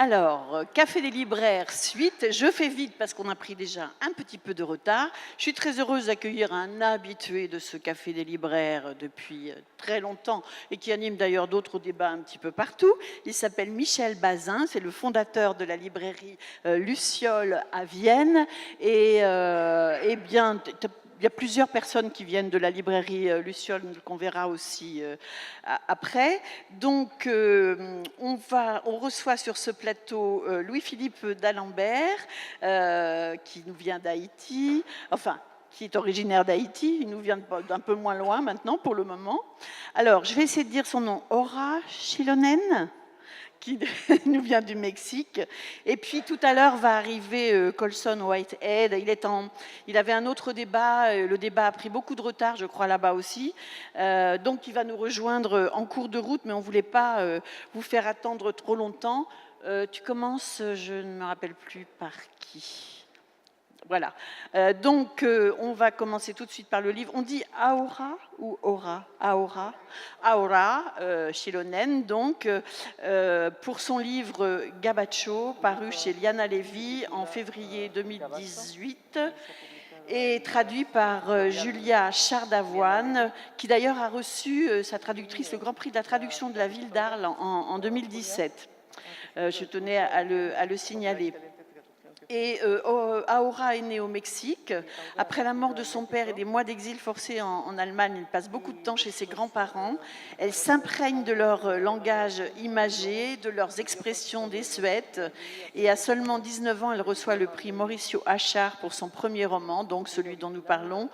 Alors, Café des libraires, suite. Je fais vite parce qu'on a pris déjà un petit peu de retard. Je suis très heureuse d'accueillir un habitué de ce Café des libraires depuis très longtemps et qui anime d'ailleurs d'autres débats un petit peu partout. Il s'appelle Michel Bazin, c'est le fondateur de la librairie Luciole à Vienne. Et eh bien, il y a plusieurs personnes qui viennent de la librairie Luciole, qu'on verra aussi après. Donc, on reçoit sur ce plateau Louis-Philippe d'Alembert, qui nous vient d'Haïti, enfin, qui est originaire d'Haïti. Il nous vient d'un peu moins loin maintenant, pour le moment. Alors, je vais essayer de dire son nom. Ora Chilonen, qui nous vient du Mexique. Et puis tout à l'heure va arriver Colson Whitehead. Il avait un autre débat. Le débat a pris beaucoup de retard, je crois, là-bas aussi. Donc il va nous rejoindre en cours de route, mais on ne voulait pas vous faire attendre trop longtemps. Tu commences, je ne me rappelle plus par qui. Voilà. Donc, on va commencer tout de suite par le livre. On dit Aora ou Aura? Aora. Aora Chilonen, donc, pour son livre Gabacho, paru chez Liana Levy en février 2018 et traduit par Julia Chardavoine, qui d'ailleurs a reçu sa traductrice le Grand Prix de la traduction de la ville d'Arles en 2017. Je tenais à le signaler. Et Aora est née au Mexique. Après la mort de son père et des mois d'exil forcé en Allemagne, elle passe beaucoup de temps chez ses grands-parents. Elle s'imprègne de leur langage imagé, de leurs expressions désuètes. Et à seulement 19 ans, elle reçoit le prix Mauricio Achard pour son premier roman, donc celui dont nous parlons,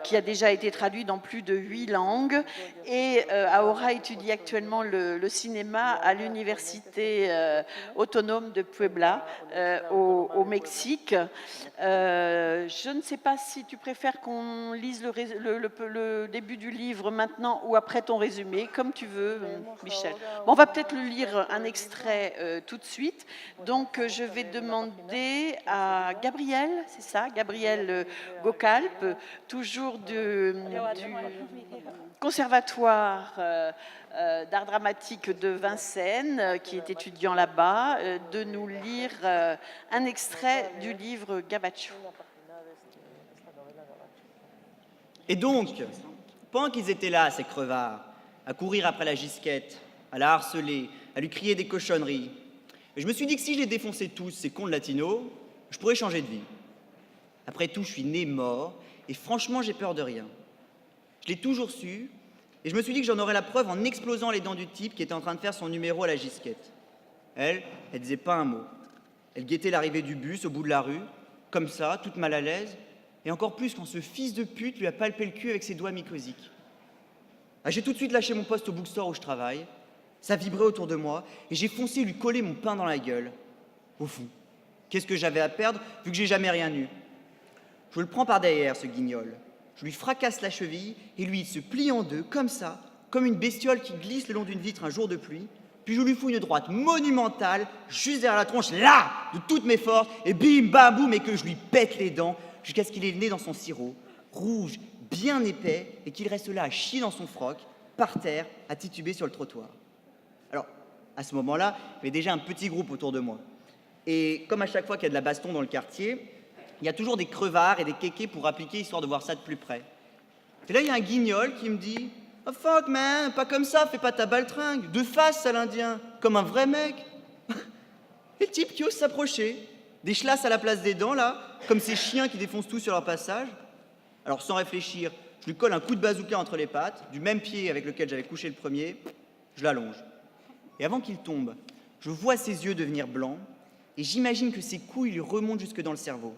qui a déjà été traduit dans plus de 8 langues. Et Aora étudie actuellement le cinéma à l'université autonome de Puebla, au Mexique. Je ne sais pas si tu préfères qu'on lise le début du livre maintenant ou après ton résumé, comme tu veux, Michel. Bon, on va peut-être le lire un extrait tout de suite. Donc, je vais demander à Gabriel, c'est ça, Gabriel Gocalp, toujours du Conservatoire d'art dramatique de Vincennes, qui est étudiant là-bas, de nous lire un extrait du livre Gabacho. Et donc, pendant qu'ils étaient là, ces crevards, à courir après la gisquette, à la harceler, à lui crier des cochonneries, je me suis dit que si je les défonçais tous, ces cons de latinos, je pourrais changer de vie. Après tout, je suis né mort, et franchement, j'ai peur de rien. Je l'ai toujours su, et je me suis dit que j'en aurais la preuve en explosant les dents du type qui était en train de faire son numéro à la gisquette. Elle disait pas un mot. Elle guettait l'arrivée du bus au bout de la rue, comme ça, toute mal à l'aise, et encore plus quand ce fils de pute lui a palpé le cul avec ses doigts mycosiques. J'ai tout de suite lâché mon poste au bookstore où je travaille, ça vibrait autour de moi, et j'ai foncé lui coller mon pain dans la gueule. Au fond, qu'est-ce que j'avais à perdre, vu que j'ai jamais rien eu? Je le prends par derrière, ce guignol. Je lui fracasse la cheville, et lui, il se plie en deux, comme ça, comme une bestiole qui glisse le long d'une vitre un jour de pluie, puis je lui fous une droite monumentale, juste derrière la tronche, là, de toutes mes forces, et bim, bam, boum, et que je lui pète les dents, jusqu'à ce qu'il ait le nez dans son sirop, rouge, bien épais, et qu'il reste là à chier dans son froc, par terre, à tituber sur le trottoir. Alors, à ce moment-là, il y avait déjà un petit groupe autour de moi. Et comme à chaque fois qu'il y a de la baston dans le quartier, il y a toujours des crevards et des kékés pour appliquer, histoire de voir ça de plus près. Et là, il y a un guignol qui me dit « Oh fuck, man, pas comme ça, fais pas ta baltringue, de face, sale indien, comme un vrai mec !» Et le type qui ose s'approcher, des chlasses à la place des dents, là, comme ces chiens qui défoncent tout sur leur passage. Alors, sans réfléchir, je lui colle un coup de bazooka entre les pattes, du même pied avec lequel j'avais couché le premier, je l'allonge. Et avant qu'il tombe, je vois ses yeux devenir blancs, et j'imagine que ses couilles lui remontent jusque dans le cerveau.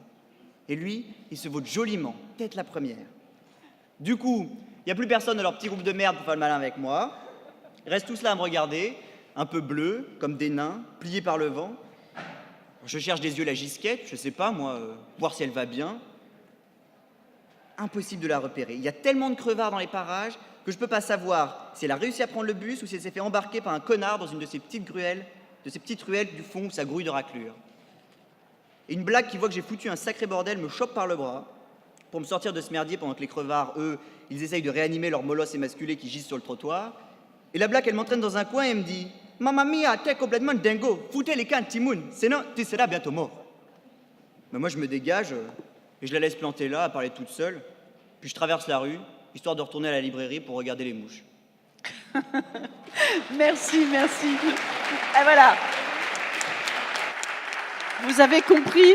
Et lui, il se vaut joliment, tête la première. Du coup, il n'y a plus personne dans leur petit groupe de merde pour faire le malin avec moi. Ils restent tous là à me regarder, un peu bleus, comme des nains, pliés par le vent. Je cherche des yeux la gisquette, je sais pas, moi, voir si elle va bien. Impossible de la repérer. Il y a tellement de crevards dans les parages que je peux pas savoir si elle a réussi à prendre le bus ou si elle s'est fait embarquer par un connard dans une de ces petites ruelles du fond où ça grouille de raclure. Et une blague qui voit que j'ai foutu un sacré bordel me chope par le bras pour me sortir de ce merdier pendant que les crevards, eux, ils essayent de réanimer leur molosse émasculé qui gisent sur le trottoir. Et la blague, elle m'entraîne dans un coin et elle me dit Mamma mia, t'es complètement dingo. Foutez les cannes, Timoun, sinon tu seras bientôt mort. Mais moi, je me dégage et je la laisse planter là, à parler toute seule. Puis je traverse la rue, histoire de retourner à la librairie pour regarder les mouches. Merci, merci. Et voilà. Vous avez compris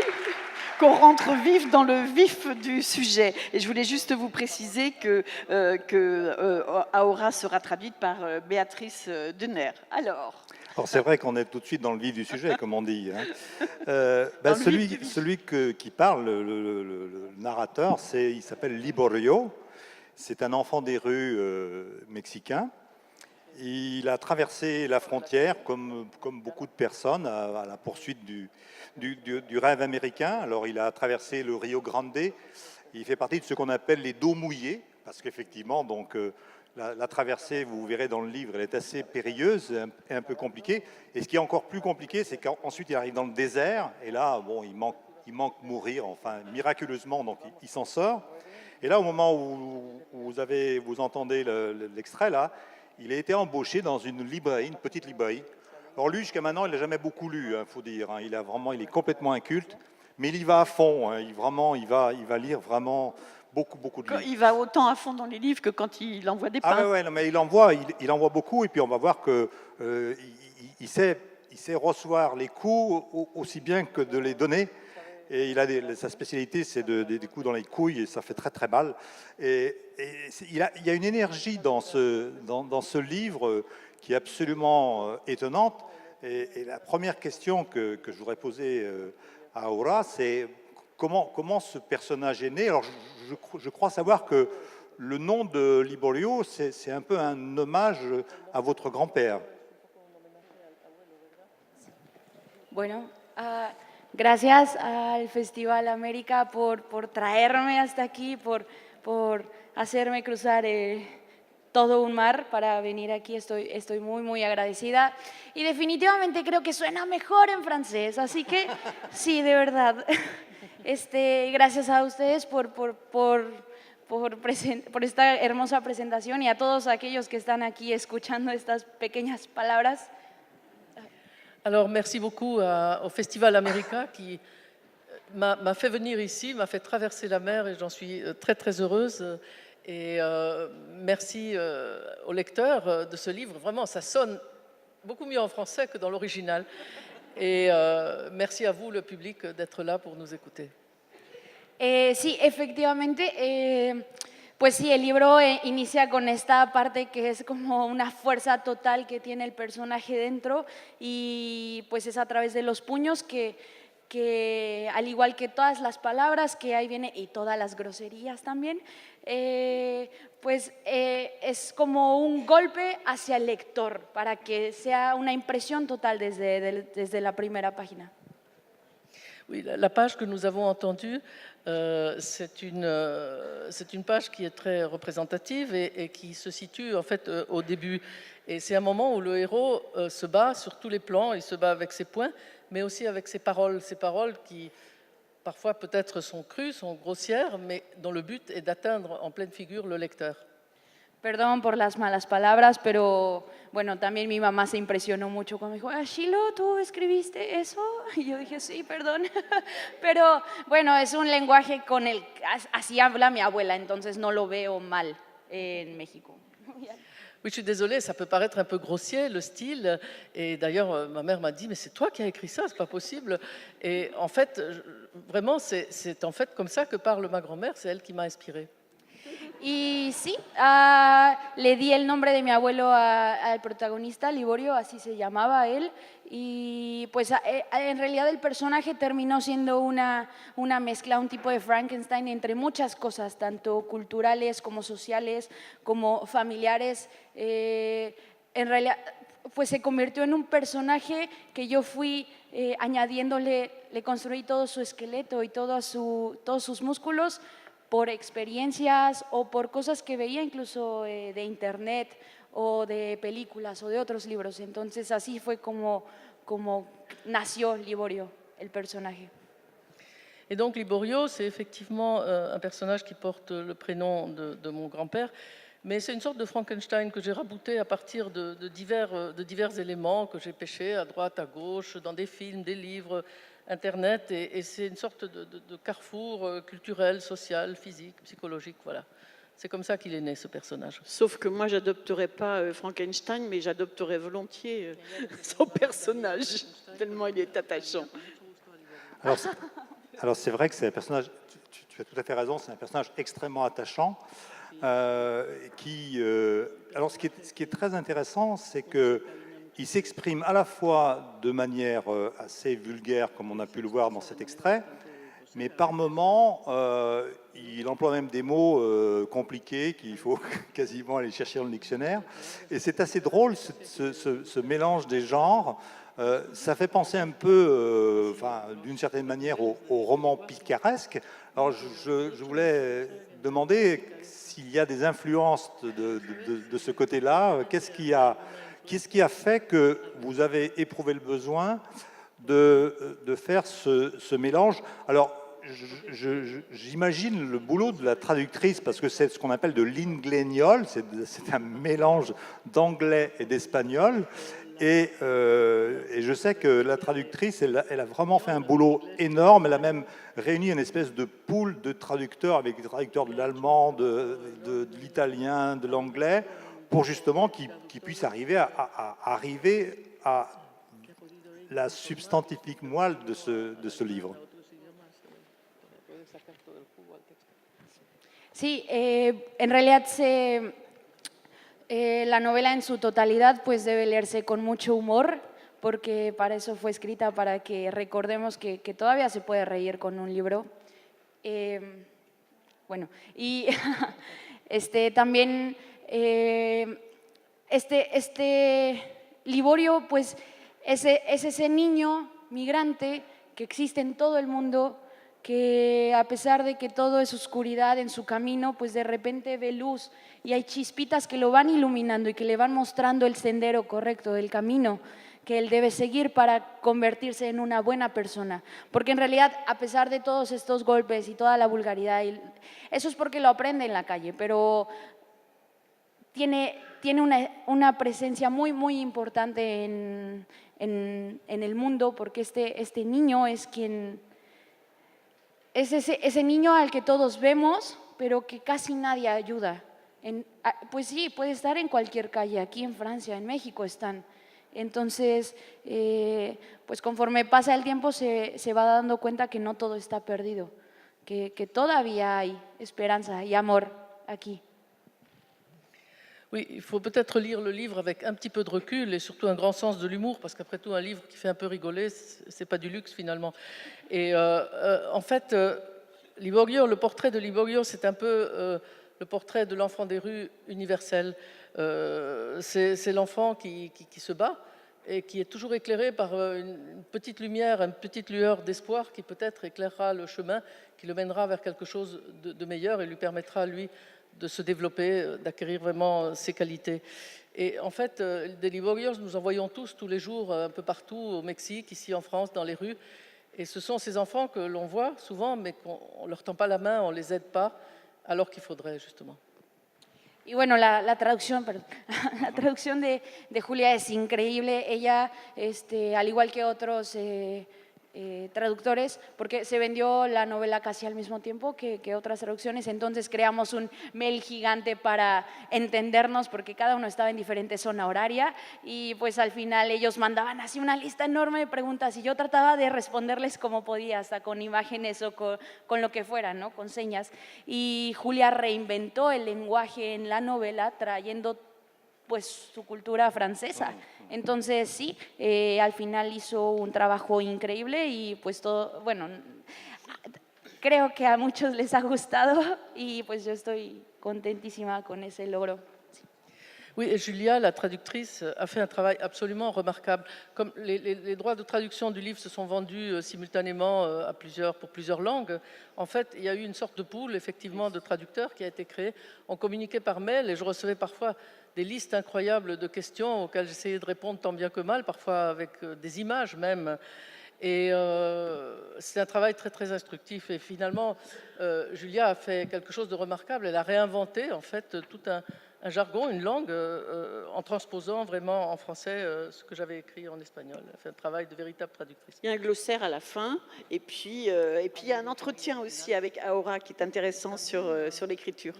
qu'on rentre vif dans le vif du sujet. Et je voulais juste vous préciser que Aura sera traduite par Béatrice Denner. Alors, c'est vrai qu'on est tout de suite dans le vif du sujet, comme on dit. Hein. Celui qui parle, le narrateur, il s'appelle Liborio. C'est un enfant des rues mexicain. Il a traversé la frontière, comme beaucoup de personnes, à la poursuite du rêve américain. Alors, il a traversé le Rio Grande. Il fait partie de ce qu'on appelle les dos mouillés, parce qu'effectivement, donc, la traversée, vous verrez dans le livre, elle est assez périlleuse et un peu compliquée. Et ce qui est encore plus compliqué, c'est qu'ensuite, il arrive dans le désert. Et là, bon, il manque mourir, enfin, miraculeusement, donc il s'en sort. Et là, au moment où vous entendez l'extrait, là, il a été embauché dans une librairie, une petite librairie. Alors lui, jusqu'à maintenant, il n'a jamais beaucoup lu, faut dire. Hein. Il est complètement inculte, mais il y va à fond. Hein. Il va lire vraiment beaucoup de livres. il va autant à fond dans les livres que quand il envoie des pains. Ah ouais, non, mais il envoie beaucoup, et puis on va voir que il sait recevoir les coups aussi bien que de les donner. Et sa spécialité, c'est des coups dans les couilles, et ça fait très très mal. Et il y a une énergie dans ce livre qui est absolument étonnante. Et la première question que je voudrais poser à Aura, c'est comment ce personnage est né. Alors, je crois savoir que le nom de Liborio, c'est un peu un hommage à votre grand-père. Bueno, gracias al Festival América por traerme hasta aquí, por hacerme cruzar todo un mar para venir aquí. Estoy muy agradecida. Y definitivamente creo que suena mejor en francés, así que sí, de verdad. Gracias a ustedes por esta hermosa presentación y a todos aquellos que están aquí escuchando estas pequeñas palabras. Alors, merci beaucoup au Festival América qui m'a fait venir ici, m'a fait traverser la mer et j'en suis très très heureuse. Et merci au lecteur de ce livre. Vraiment, ça sonne beaucoup mieux en français que dans l'original. Et merci à vous, le public, d'être là pour nous écouter. Sí, efectivamente. Pues sí, el libro inicia con esta parte que es como una fuerza total que tiene el personaje dentro y pues es a través de los puños que al igual que todas las palabras que ahí viene y todas las groserías también, pues es como un golpe hacia el lector para que sea una impresión total desde la primera página. Oui, la page que nous avons entendue, c'est une page qui est très représentative et qui se situe en fait au début. Et c'est un moment où le héros se bat sur tous les plans, il se bat avec ses poings, mais aussi avec ses paroles qui parfois peut-être sont crues, sont grossières, mais dont le but est d'atteindre en pleine figure le lecteur. Perdón por las malas palabras, pero bueno, también mi mamá se impresionó mucho cuando me dijo, Shilo, ¿tú escribiste eso? Y yo dije, sí, perdón. Pero bueno, es un lenguaje así habla mi abuela, entonces no lo veo mal en México. Oui, je suis désolée, ça peut paraître un peu grossier, le style. Et d'ailleurs, ma mère m'a dit, mais c'est toi qui as écrit ça, c'est pas possible. Et en fait, vraiment, c'est en fait comme ça que parle ma grand-mère, c'est elle qui m'a inspirée. Y sí, le di el nombre de mi abuelo al protagonista, Liborio, así se llamaba él, y pues en realidad el personaje terminó siendo una mezcla, un tipo de Frankenstein entre muchas cosas, tanto culturales como sociales, como familiares. En realidad pues se convirtió en un personaje que yo fui añadiéndole, le construí todo su esqueleto y todos sus músculos, por experiencias o por cosas que veía incluso de internet o de películas o de otros libros. Entonces así fue como nació Liborio, el personaje. Et donc Liborio, c'est effectivement un personnage qui porte le prénom de mon grand-père. Mais c'est une sorte de Frankenstein que j'ai rabouté à partir de divers éléments que j'ai pêchés à droite, à gauche, dans des films, des livres, Internet. Et c'est une sorte de carrefour culturel, social, physique, psychologique. Voilà. C'est comme ça qu'il est né, ce personnage. Sauf que moi, j'adopterais pas Frankenstein, mais j'adopterais volontiers son personnage, tellement il est attachant. Alors c'est vrai que c'est un personnage, tu as tout à fait raison, c'est un personnage extrêmement attachant. Alors ce qui est très intéressant, c'est qu'il s'exprime à la fois de manière assez vulgaire, comme on a pu le voir dans cet extrait, mais par moments, il emploie même des mots compliqués qu'il faut quasiment aller chercher dans le dictionnaire. Et c'est assez drôle, ce mélange des genres. Ça fait penser un peu, d'une certaine manière, au roman picaresque. Alors, je voulais demander s'il y a des influences de ce côté-là. Qu'est-ce qui a fait que vous avez éprouvé le besoin de faire ce mélange? Alors, j'imagine le boulot de la traductrice, parce que c'est ce qu'on appelle de l'ingléniol, c'est un mélange d'anglais et d'espagnol. Et je sais que la traductrice, elle a vraiment fait un boulot énorme. Elle a même réuni une espèce de pool de traducteurs, avec des traducteurs de l'allemand, de l'italien, de l'anglais, pour justement qu'ils puissent arriver à la substantifique moelle de ce livre. Sí, en realidad la novela en su totalidad pues debe leerse con mucho humor, porque para eso fue escrita, para que recordemos que todavía se puede reír con un libro. Bueno, y también Liborio pues es ese niño migrante que existe en todo el mundo, que a pesar de que todo es oscuridad en su camino, pues de repente ve luz y hay chispitas que lo van iluminando y que le van mostrando el sendero correcto del camino que él debe seguir para convertirse en una buena persona. Porque en realidad, a pesar de todos estos golpes y toda la vulgaridad, eso es porque lo aprende en la calle, pero tiene una presencia muy, muy importante en el mundo, porque este niño es quien... Es ese niño al que todos vemos, pero que casi nadie ayuda. Pues sí, puede estar en cualquier calle, aquí en Francia, en México están. Entonces, pues conforme pasa el tiempo se va dando cuenta que no todo está perdido, que todavía hay esperanza y amor aquí. Oui, il faut peut-être lire le livre avec un petit peu de recul et surtout un grand sens de l'humour, parce qu'après tout, un livre qui fait un peu rigoler, c'est pas du luxe finalement. Et en fait, Liborio, le portrait de Liborio, c'est un peu le portrait de l'enfant des rues universel. C'est l'enfant qui se bat et qui est toujours éclairé par une petite lumière, une petite lueur d'espoir qui peut-être éclairera le chemin, qui le mènera vers quelque chose de meilleur et lui permettra, lui, de se développer, d'acquérir vraiment ses qualités. Et en fait, des Liborios, nous en voyons tous les jours, un peu partout, au Mexique, ici en France, dans les rues. Et ce sont ces enfants que l'on voit souvent, mais qu'on ne leur tend pas la main, on ne les aide pas, alors qu'il faudrait, justement. Y bueno, la traducción, perdón, la traducción de Julia es increíble. Ella, al igual que otros traductores, porque se vendió la novela casi al mismo tiempo que otras traducciones, entonces creamos un mail gigante para entendernos, porque cada uno estaba en diferente zona horaria y pues al final ellos mandaban así una lista enorme de preguntas y yo trataba de responderles como podía, hasta con imágenes o con lo que fuera, ¿no? Con señas. Y Julia reinventó el lenguaje en la novela trayendo pues su cultura francesa. Entonces sí, al final hizo un trabajo increíble y pues todo, bueno, creo que a muchos les ha gustado y pues yo estoy contentísima con ese logro. Oui, et Julia, la traductrice, a fait un travail absolument remarquable. Comme les droits de traduction du livre se sont vendus simultanément pour plusieurs langues, en fait, il y a eu une sorte de pool, effectivement, de traducteurs qui a été créé. On communiquait par mail et je recevais parfois des listes incroyables de questions auxquelles j'essayais de répondre tant bien que mal, parfois avec des images même. Et c'est un travail très, très instructif. Et finalement, Julia a fait quelque chose de remarquable. Elle a réinventé, en fait, tout un jargon, une langue, en transposant vraiment en français ce que j'avais écrit en espagnol. Elle a fait un travail de véritable traductrice. Il y a un glossaire à la fin, et puis il y a un entretien aussi avec Aura qui est intéressant sur l'écriture.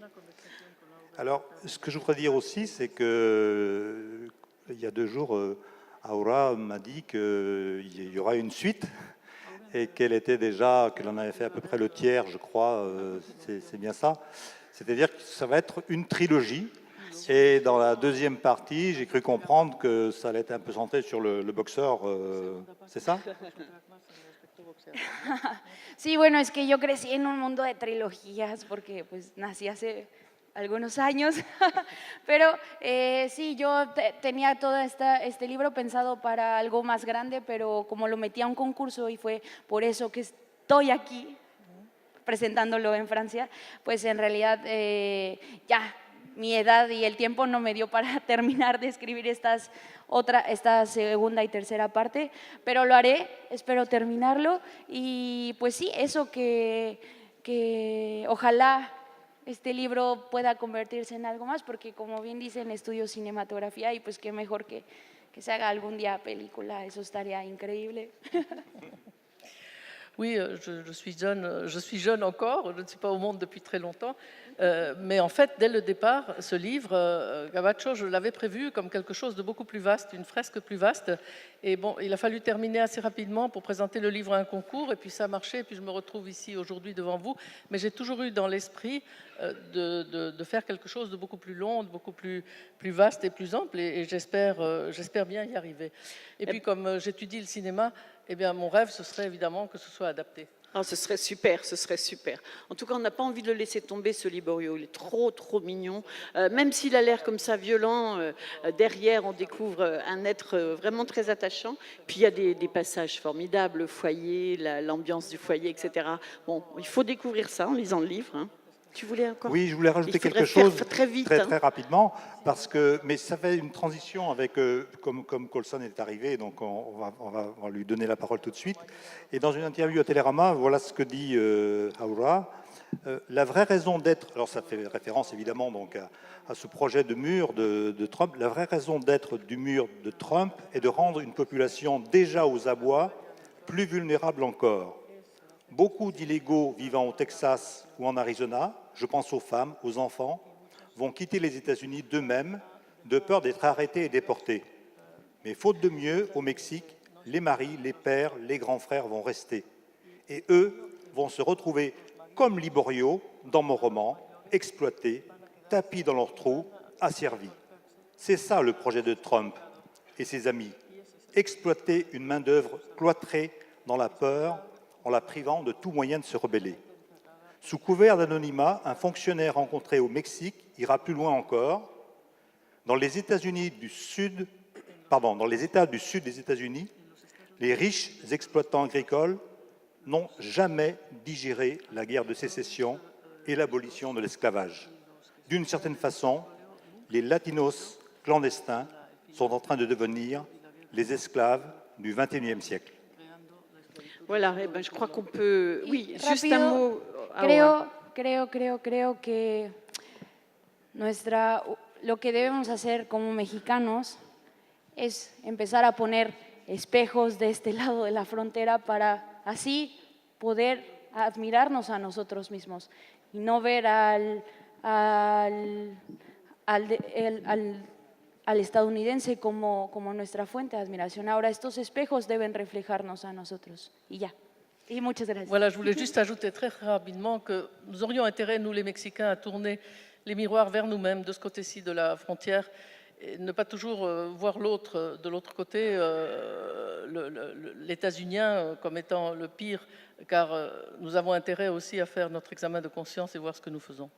Alors, ce que je voudrais dire aussi, c'est que il y a 2 jours, Aura m'a dit qu'il y aura une suite et qu'elle en avait fait à peu près le tiers, je crois, c'est bien ça. C'est-à-dire que ça va être une trilogie. Et dans la deuxième partie, j'ai cru comprendre que ça allait être un peu centré sur le boxeur, c'est ça? Sí, bueno, es que yo crecí en un mundo de trilogías porque pues nací hace algunos años, pero sí, yo tenía todo este libro pensado para algo más grande, pero como lo metí a un concurso y fue por eso que estoy aquí presentándolo en Francia, pues en realidad ya mi edad y el tiempo no me dio para terminar de escribir esta segunda y tercera parte, pero lo haré, espero terminarlo y pues sí, eso que ojalá este libro pueda convertirse en algo más, porque como bien dicen, estudio cinematografía y pues qué mejor que se haga algún día película, eso estaría increíble. Oui, je suis jeune encore, je ne suis pas au monde depuis très longtemps, mais en fait, dès le départ, ce livre, Gabacho, je l'avais prévu comme quelque chose de beaucoup plus vaste, une fresque plus vaste, et bon, il a fallu terminer assez rapidement pour présenter le livre à un concours, et puis ça a marché, et puis je me retrouve ici aujourd'hui devant vous, mais j'ai toujours eu dans l'esprit de faire quelque chose de beaucoup plus long, de beaucoup plus vaste et plus ample, et j'espère bien y arriver. Et puis comme j'étudie le cinéma, eh bien, mon rêve, ce serait évidemment que ce soit adapté. Ah, ce serait super, ce serait super. En tout cas, on n'a pas envie de le laisser tomber, ce Liborio. Il est trop, trop mignon. Même s'il a l'air comme ça violent, derrière, on découvre un être vraiment très attachant. Puis il y a des passages formidables, le foyer, l'ambiance du foyer, etc. Bon, il faut découvrir ça en lisant le livre. Hein. Tu voulais encore? Oui, je voulais rajouter quelque chose très vite, très rapidement, mais ça fait une transition avec, comme Colson est arrivé, donc on va lui donner la parole tout de suite. Et dans une interview à Télérama, voilà ce que dit Aura. La vraie raison d'être, alors ça fait référence évidemment donc à ce projet de mur de Trump, la vraie raison d'être du mur de Trump est de rendre une population déjà aux abois plus vulnérable encore. Beaucoup d'illégaux vivant au Texas ou en Arizona, je pense aux femmes, aux enfants, vont quitter les États-Unis d'eux-mêmes de peur d'être arrêtés et déportés. Mais faute de mieux, au Mexique, les maris, les pères, les grands frères vont rester. Et eux vont se retrouver comme Liborio dans mon roman, exploités, tapis dans leurs trous, asservis. C'est ça le projet de Trump et ses amis. Exploiter une main-d'œuvre cloîtrée dans la peur, en la privant de tout moyen de se rebeller. Sous couvert d'anonymat, un fonctionnaire rencontré au Mexique ira plus loin encore. Dans les États du sud des États-Unis, les riches exploitants agricoles n'ont jamais digéré la guerre de sécession et l'abolition de l'esclavage. D'une certaine façon, les latinos clandestins sont en train de devenir les esclaves du XXIe siècle. Voilà, eh ben, je crois qu'on peut... Oui, Rápido, juste un mot. Creo que lo que debemos hacer como mexicanos es empezar a poner espejos de este lado de la frontera para así poder admirarnos a nosotros mismos y no ver al estadounidense como nuestra fuente de admiración. Ahora estos espejos deben reflejarnos a nosotros y ya. Y muchas gracias. Voilà, je voulais juste ajouter très rapidement que nous aurions intérêt, nous les Mexicains, à tourner les miroirs vers nous-mêmes, de ce côté-ci de la frontière, et ne pas toujours voir l'autre de l'autre côté, l'états-unien comme étant le pire, car nous avons intérêt aussi à faire notre examen de conscience et voir ce que nous faisons.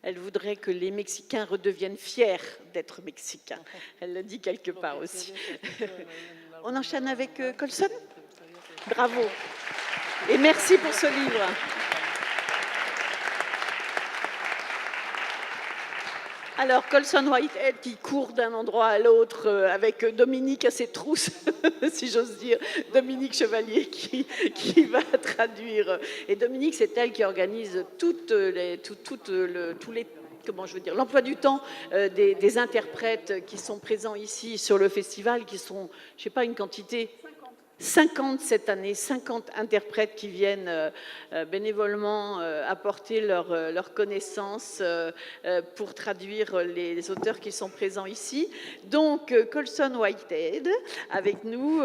Elle voudrait que les Mexicains redeviennent fiers d'être Mexicains. Elle l'a dit quelque part aussi. On enchaîne avec Colson? Bravo. Et merci pour ce livre. Alors, Colson Whitehead qui court d'un endroit à l'autre avec Dominique à ses trousses, si j'ose dire, Dominique Chevalier qui va traduire. Et Dominique, c'est elle qui organise tous comment je veux dire, l'emploi du temps des interprètes qui sont présents ici sur le festival, qui sont, je ne sais pas, une quantité... 50 cette année, 50 interprètes qui viennent bénévolement apporter leurs connaissances pour traduire les auteurs qui sont présents ici. Donc, Colson Whitehead avec nous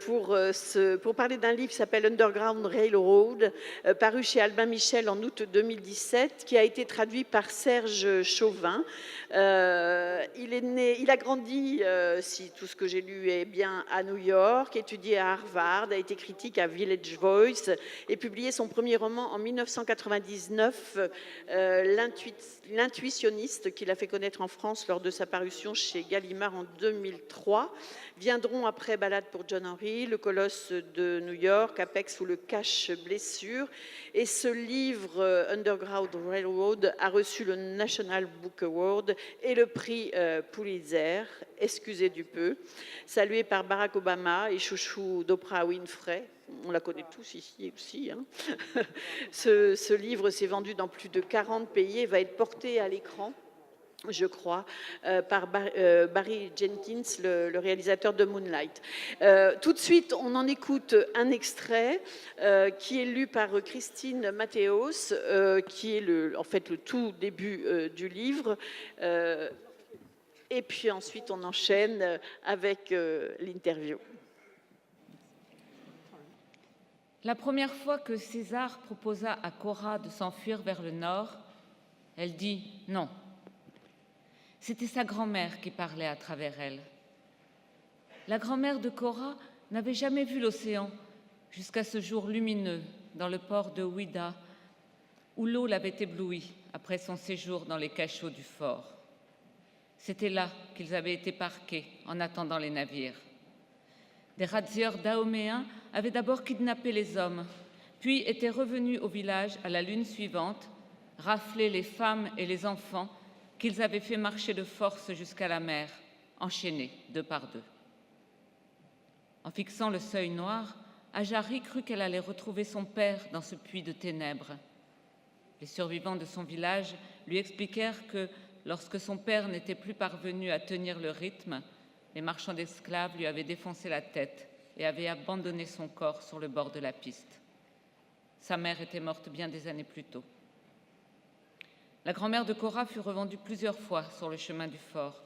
pour parler d'un livre qui s'appelle Underground Railroad, paru chez Albin Michel en août 2017, qui a été traduit par Serge Chauvin. Il a grandi, si tout ce que j'ai lu est bien, à New York, étudié à Harvard, a été critique à Village Voice et publié son premier roman en 1999, L'intuitionniste, qu'il a fait connaître en France lors de sa parution chez Gallimard en 2003. Viendront après Ballade pour John Henry, Le Colosse de New York, Apex ou Le Cache-Blessure. Et ce livre, Underground Railroad, a reçu le National Book Award et le prix Pulitzer, excusez du peu, salué par Barack Obama et chouchou d'Oprah Winfrey. On la connaît tous ici aussi. Hein. Ce livre s'est vendu dans plus de 40 pays et va être porté à l'écran, je crois, par Barry Jenkins, le réalisateur de Moonlight. Tout de suite, on en écoute un extrait qui est lu par Christine Mathéos, qui est en fait le tout début du livre. Et puis ensuite, on enchaîne avec l'interview. La première fois que César proposa à Cora de s'enfuir vers le nord, elle dit non. C'était sa grand-mère qui parlait à travers elle. La grand-mère de Cora n'avait jamais vu l'océan jusqu'à ce jour lumineux dans le port de Ouida, où l'eau l'avait ébloui après son séjour dans les cachots du fort. C'était là qu'ils avaient été parqués en attendant les navires. Des razzieurs dahoméens avaient d'abord kidnappé les hommes, puis étaient revenus au village à la lune suivante, raflé les femmes et les enfants qu'ils avaient fait marcher de force jusqu'à la mer, enchaînés deux par deux. En fixant le seuil noir, Ajari crut qu'elle allait retrouver son père dans ce puits de ténèbres. Les survivants de son village lui expliquèrent que, lorsque son père n'était plus parvenu à tenir le rythme, les marchands d'esclaves lui avaient défoncé la tête et avaient abandonné son corps sur le bord de la piste. Sa mère était morte bien des années plus tôt. La grand-mère de Cora fut revendue plusieurs fois sur le chemin du fort,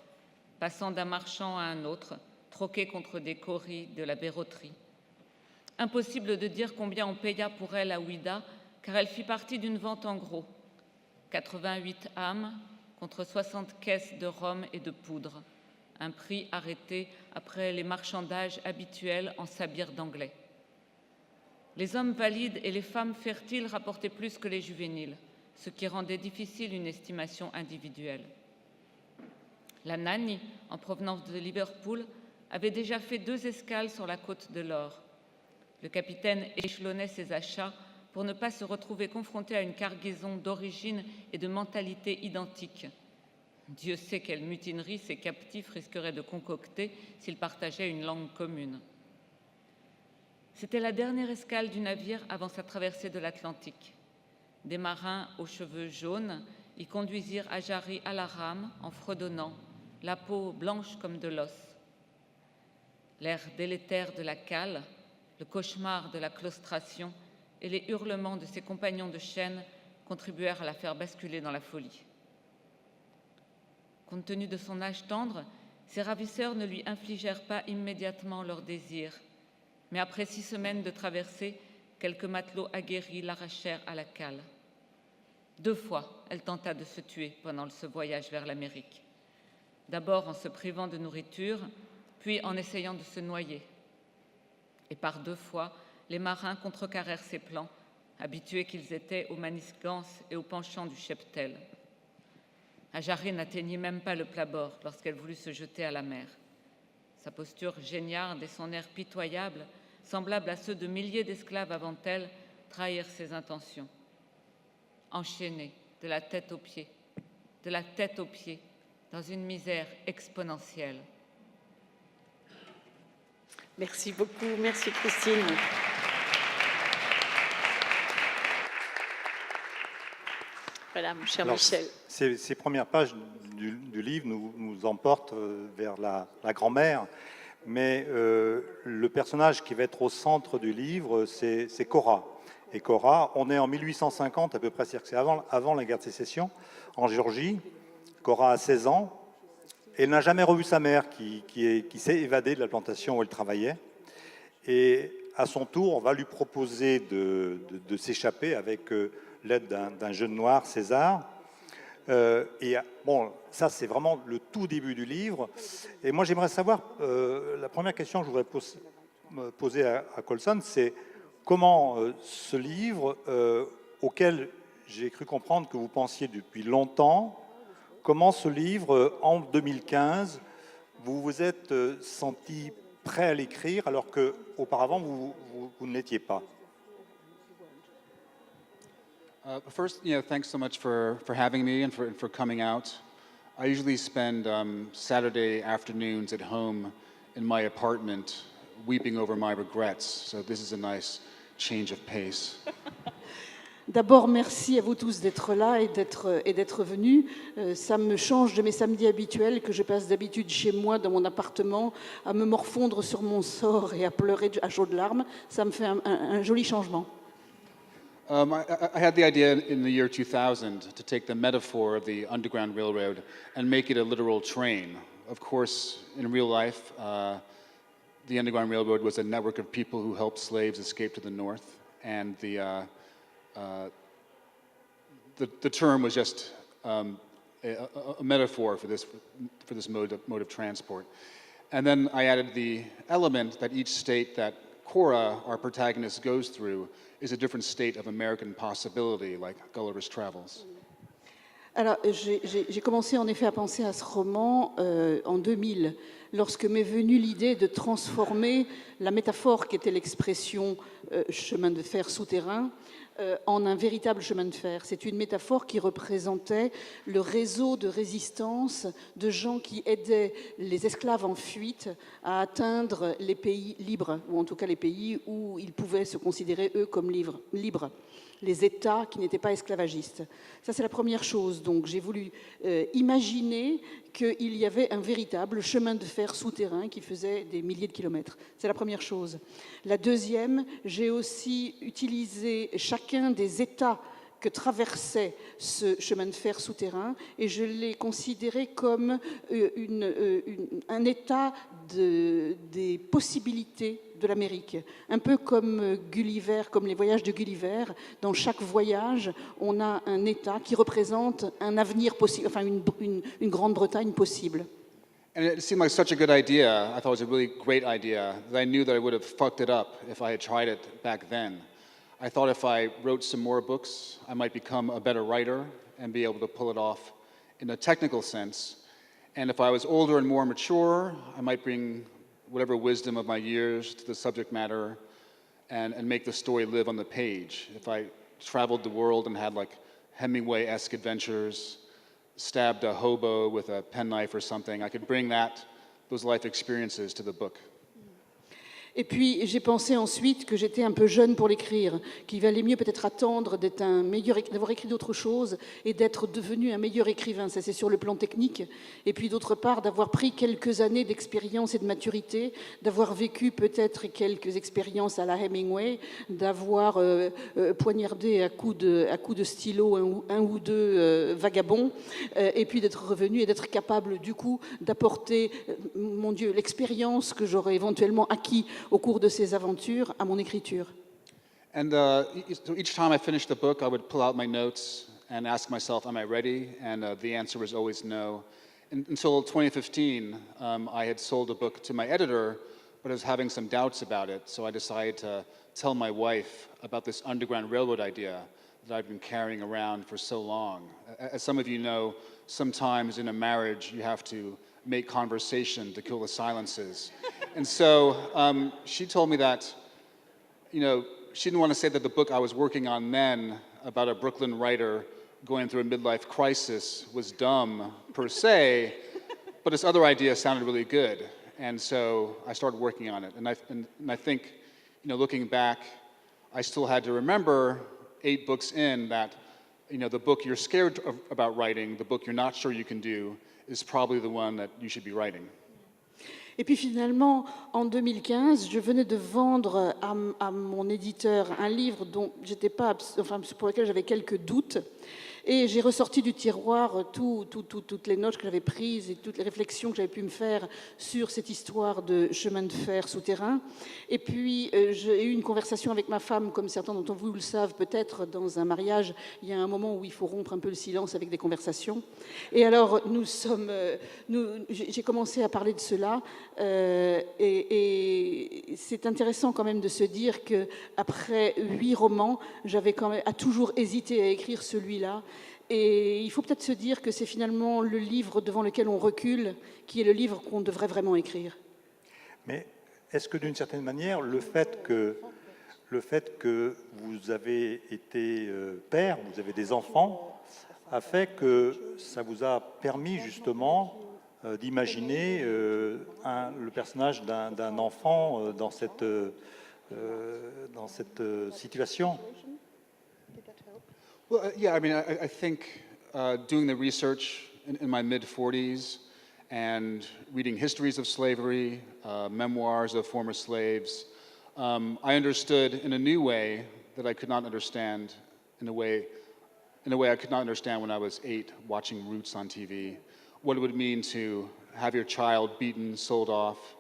passant d'un marchand à un autre, troquée contre des coris de la verroterie. Impossible de dire combien on paya pour elle à Ouida, car elle fit partie d'une vente en gros. 88 âmes contre 60 caisses de rhum et de poudre, un prix arrêté après les marchandages habituels en sabir d'anglais. Les hommes valides et les femmes fertiles rapportaient plus que les juvéniles, ce qui rendait difficile une estimation individuelle. La Nanny, en provenance de Liverpool, avait déjà fait 2 escales sur la côte de l'Or. Le capitaine échelonnait ses achats pour ne pas se retrouver confronté à une cargaison d'origine et de mentalité identiques. Dieu sait quelle mutinerie ces captifs risqueraient de concocter s'ils partageaient une langue commune. C'était la dernière escale du navire avant sa traversée de l'Atlantique. Des marins aux cheveux jaunes y conduisirent Ajari à la rame en fredonnant, la peau blanche comme de l'os. L'air délétère de la cale, le cauchemar de la claustration et les hurlements de ses compagnons de chaîne contribuèrent à la faire basculer dans la folie. Compte tenu de son âge tendre, ses ravisseurs ne lui infligèrent pas immédiatement leur désir, mais après 6 semaines de traversée, quelques matelots aguerris l'arrachèrent à la cale. 2 fois, elle tenta de se tuer pendant ce voyage vers l'Amérique. D'abord en se privant de nourriture, puis en essayant de se noyer. Et par 2 fois, les marins contrecarrèrent ses plans, habitués qu'ils étaient aux manigances et aux penchants du cheptel. Ajari n'atteignit même pas le plat-bord lorsqu'elle voulut se jeter à la mer. Sa posture géniarde et son air pitoyable, semblables à ceux de milliers d'esclaves avant elle, trahirent ses intentions. Enchaînée de la tête aux pieds, dans une misère exponentielle. Merci beaucoup, merci Christine. Voilà, mon cher Alors, Michel. ces premières pages du livre nous emportent vers la grand-mère, mais le personnage qui va être au centre du livre, c'est Cora. Et Cora, on est en 1850 à peu près, c'est-à-dire que c'est avant la guerre de sécession, en Géorgie. Cora a 16 ans, et elle n'a jamais revu sa mère qui s'est évadée de la plantation où elle travaillait. Et à son tour, on va lui proposer de s'échapper avec l'aide d'un jeune noir, César. Et bon, ça c'est vraiment le tout début du livre. Et moi j'aimerais savoir, la première question que je voudrais poser à Colson, c'est comment ce livre, auquel j'ai cru comprendre que vous pensiez depuis longtemps, comment ce livre, en 2015, vous vous êtes senti prêt à l'écrire alors qu'auparavant vous ne l'étiez pas. First, thanks so much for having me and for coming out. I usually spend Saturday afternoons at home in my apartment weeping over my regrets, so this is a nice change of pace. D'abord, merci à vous tous d'être là et d'être venus. Ça me change de mes samedis habituels que je passe d'habitude chez moi, dans mon appartement, à me morfondre sur mon sort et à pleurer à chaudes larmes. Ça me fait un joli changement. I had the idea in the year 2000 to take the metaphor of the Underground Railroad and make it a literal train. Of course, in real life, the Underground Railroad was a network of people who helped slaves escape to the north, and the term was just a metaphor for this mode of transport. And then I added the element that each state that Cora, our protagonist, goes through is a different state of American possibility, like Gulliver's Travels. Alors, j'ai commencé en effet à penser à ce roman en 2000, lorsque m'est venue l'idée de transformer la métaphore qui était l'expression chemin de fer souterrain en un véritable chemin de fer. C'est une métaphore qui représentait le réseau de résistance de gens qui aidaient les esclaves en fuite à atteindre les pays libres, ou en tout cas les pays où ils pouvaient se considérer, eux, comme libres. Les États qui n'étaient pas esclavagistes. Ça, c'est la première chose. Donc, j'ai voulu imaginer qu'il y avait un véritable chemin de fer souterrain qui faisait des milliers de kilomètres. C'est la première chose. La deuxième, j'ai aussi utilisé chacun des États que traversait ce chemin de fer souterrain et je l'ai considéré comme un état des possibilités de l'Amérique. Un peu comme Gulliver, comme les voyages de Gulliver. Dans chaque voyage, on a un état qui représente un avenir possible, enfin une Grande-Bretagne possible. And it seemed like such a good idea. I thought it was a really great idea that I knew that I would have fucked it up if I had tried it back then. I thought if I wrote some more books, I might become a better writer and be able to pull it off in a technical sense. And if I was older and more mature, I might bring whatever wisdom of my years to the subject matter and make the story live on the page. If I traveled the world and had like Hemingway-esque adventures, stabbed a hobo with a penknife or something, I could bring those life experiences to the book. Et puis, j'ai pensé ensuite que j'étais un peu jeune pour l'écrire, qu'il valait mieux peut-être attendre d'avoir écrit d'autres choses et d'être devenu un meilleur écrivain. Ça, c'est sur le plan technique. Et puis, d'autre part, d'avoir pris quelques années d'expérience et de maturité, d'avoir vécu peut-être quelques expériences à la Hemingway, d'avoir poignardé à coups de stylo un ou deux vagabonds, et puis d'être revenu et d'être capable, du coup, d'apporter, mon Dieu, l'expérience que j'aurais éventuellement acquis au cours de ces aventures à mon écriture. And so each time I finished the book, I would pull out my notes and ask myself, am I ready? And the answer was always no. Until 2015, I had sold a book to my editor, but I was having some doubts about it. So I decided to tell my wife about this Underground Railroad idea that I've been carrying around for so long. As some of you know, sometimes in a marriage, you have to make conversation to kill the silences. And so she told me that, she didn't want to say that the book I was working on then about a Brooklyn writer going through a midlife crisis was dumb per se, but this other idea sounded really good. And so I started working on it. And I think, looking back, I still had to remember 8 books in that you know, the book you're scared about writing, the book you're not sure you can do, is probably the one that you should be writing. Et puis finalement, en 2015, je venais de vendre à mon éditeur un livre dont j'étais pas, enfin, pour lequel j'avais quelques doutes. Et j'ai ressorti du tiroir toutes les notes que j'avais prises et toutes les réflexions que j'avais pu me faire sur cette histoire de chemin de fer souterrain. Et puis, j'ai eu une conversation avec ma femme, comme certains d'entre vous le savent peut-être, dans un mariage, il y a un moment où il faut rompre un peu le silence avec des conversations. Et alors, j'ai commencé à parler de cela. Et c'est intéressant quand même de se dire qu'après 8 romans, j'avais quand même toujours hésité à écrire celui-là. Et il faut peut-être se dire que c'est finalement le livre devant lequel on recule qui est le livre qu'on devrait vraiment écrire. Mais est-ce que d'une certaine manière, le fait que vous avez été père, vous avez des enfants, a fait que ça vous a permis justement d'imaginer le personnage d'un enfant dans cette situation? Well, yeah, I mean, I think doing the research in my mid-40s and reading histories of slavery, memoirs of former slaves, I understood in a new way that I could not understand in a way I could not understand when I was 8 watching Roots on TV, what it would mean to have your child beaten, sold off,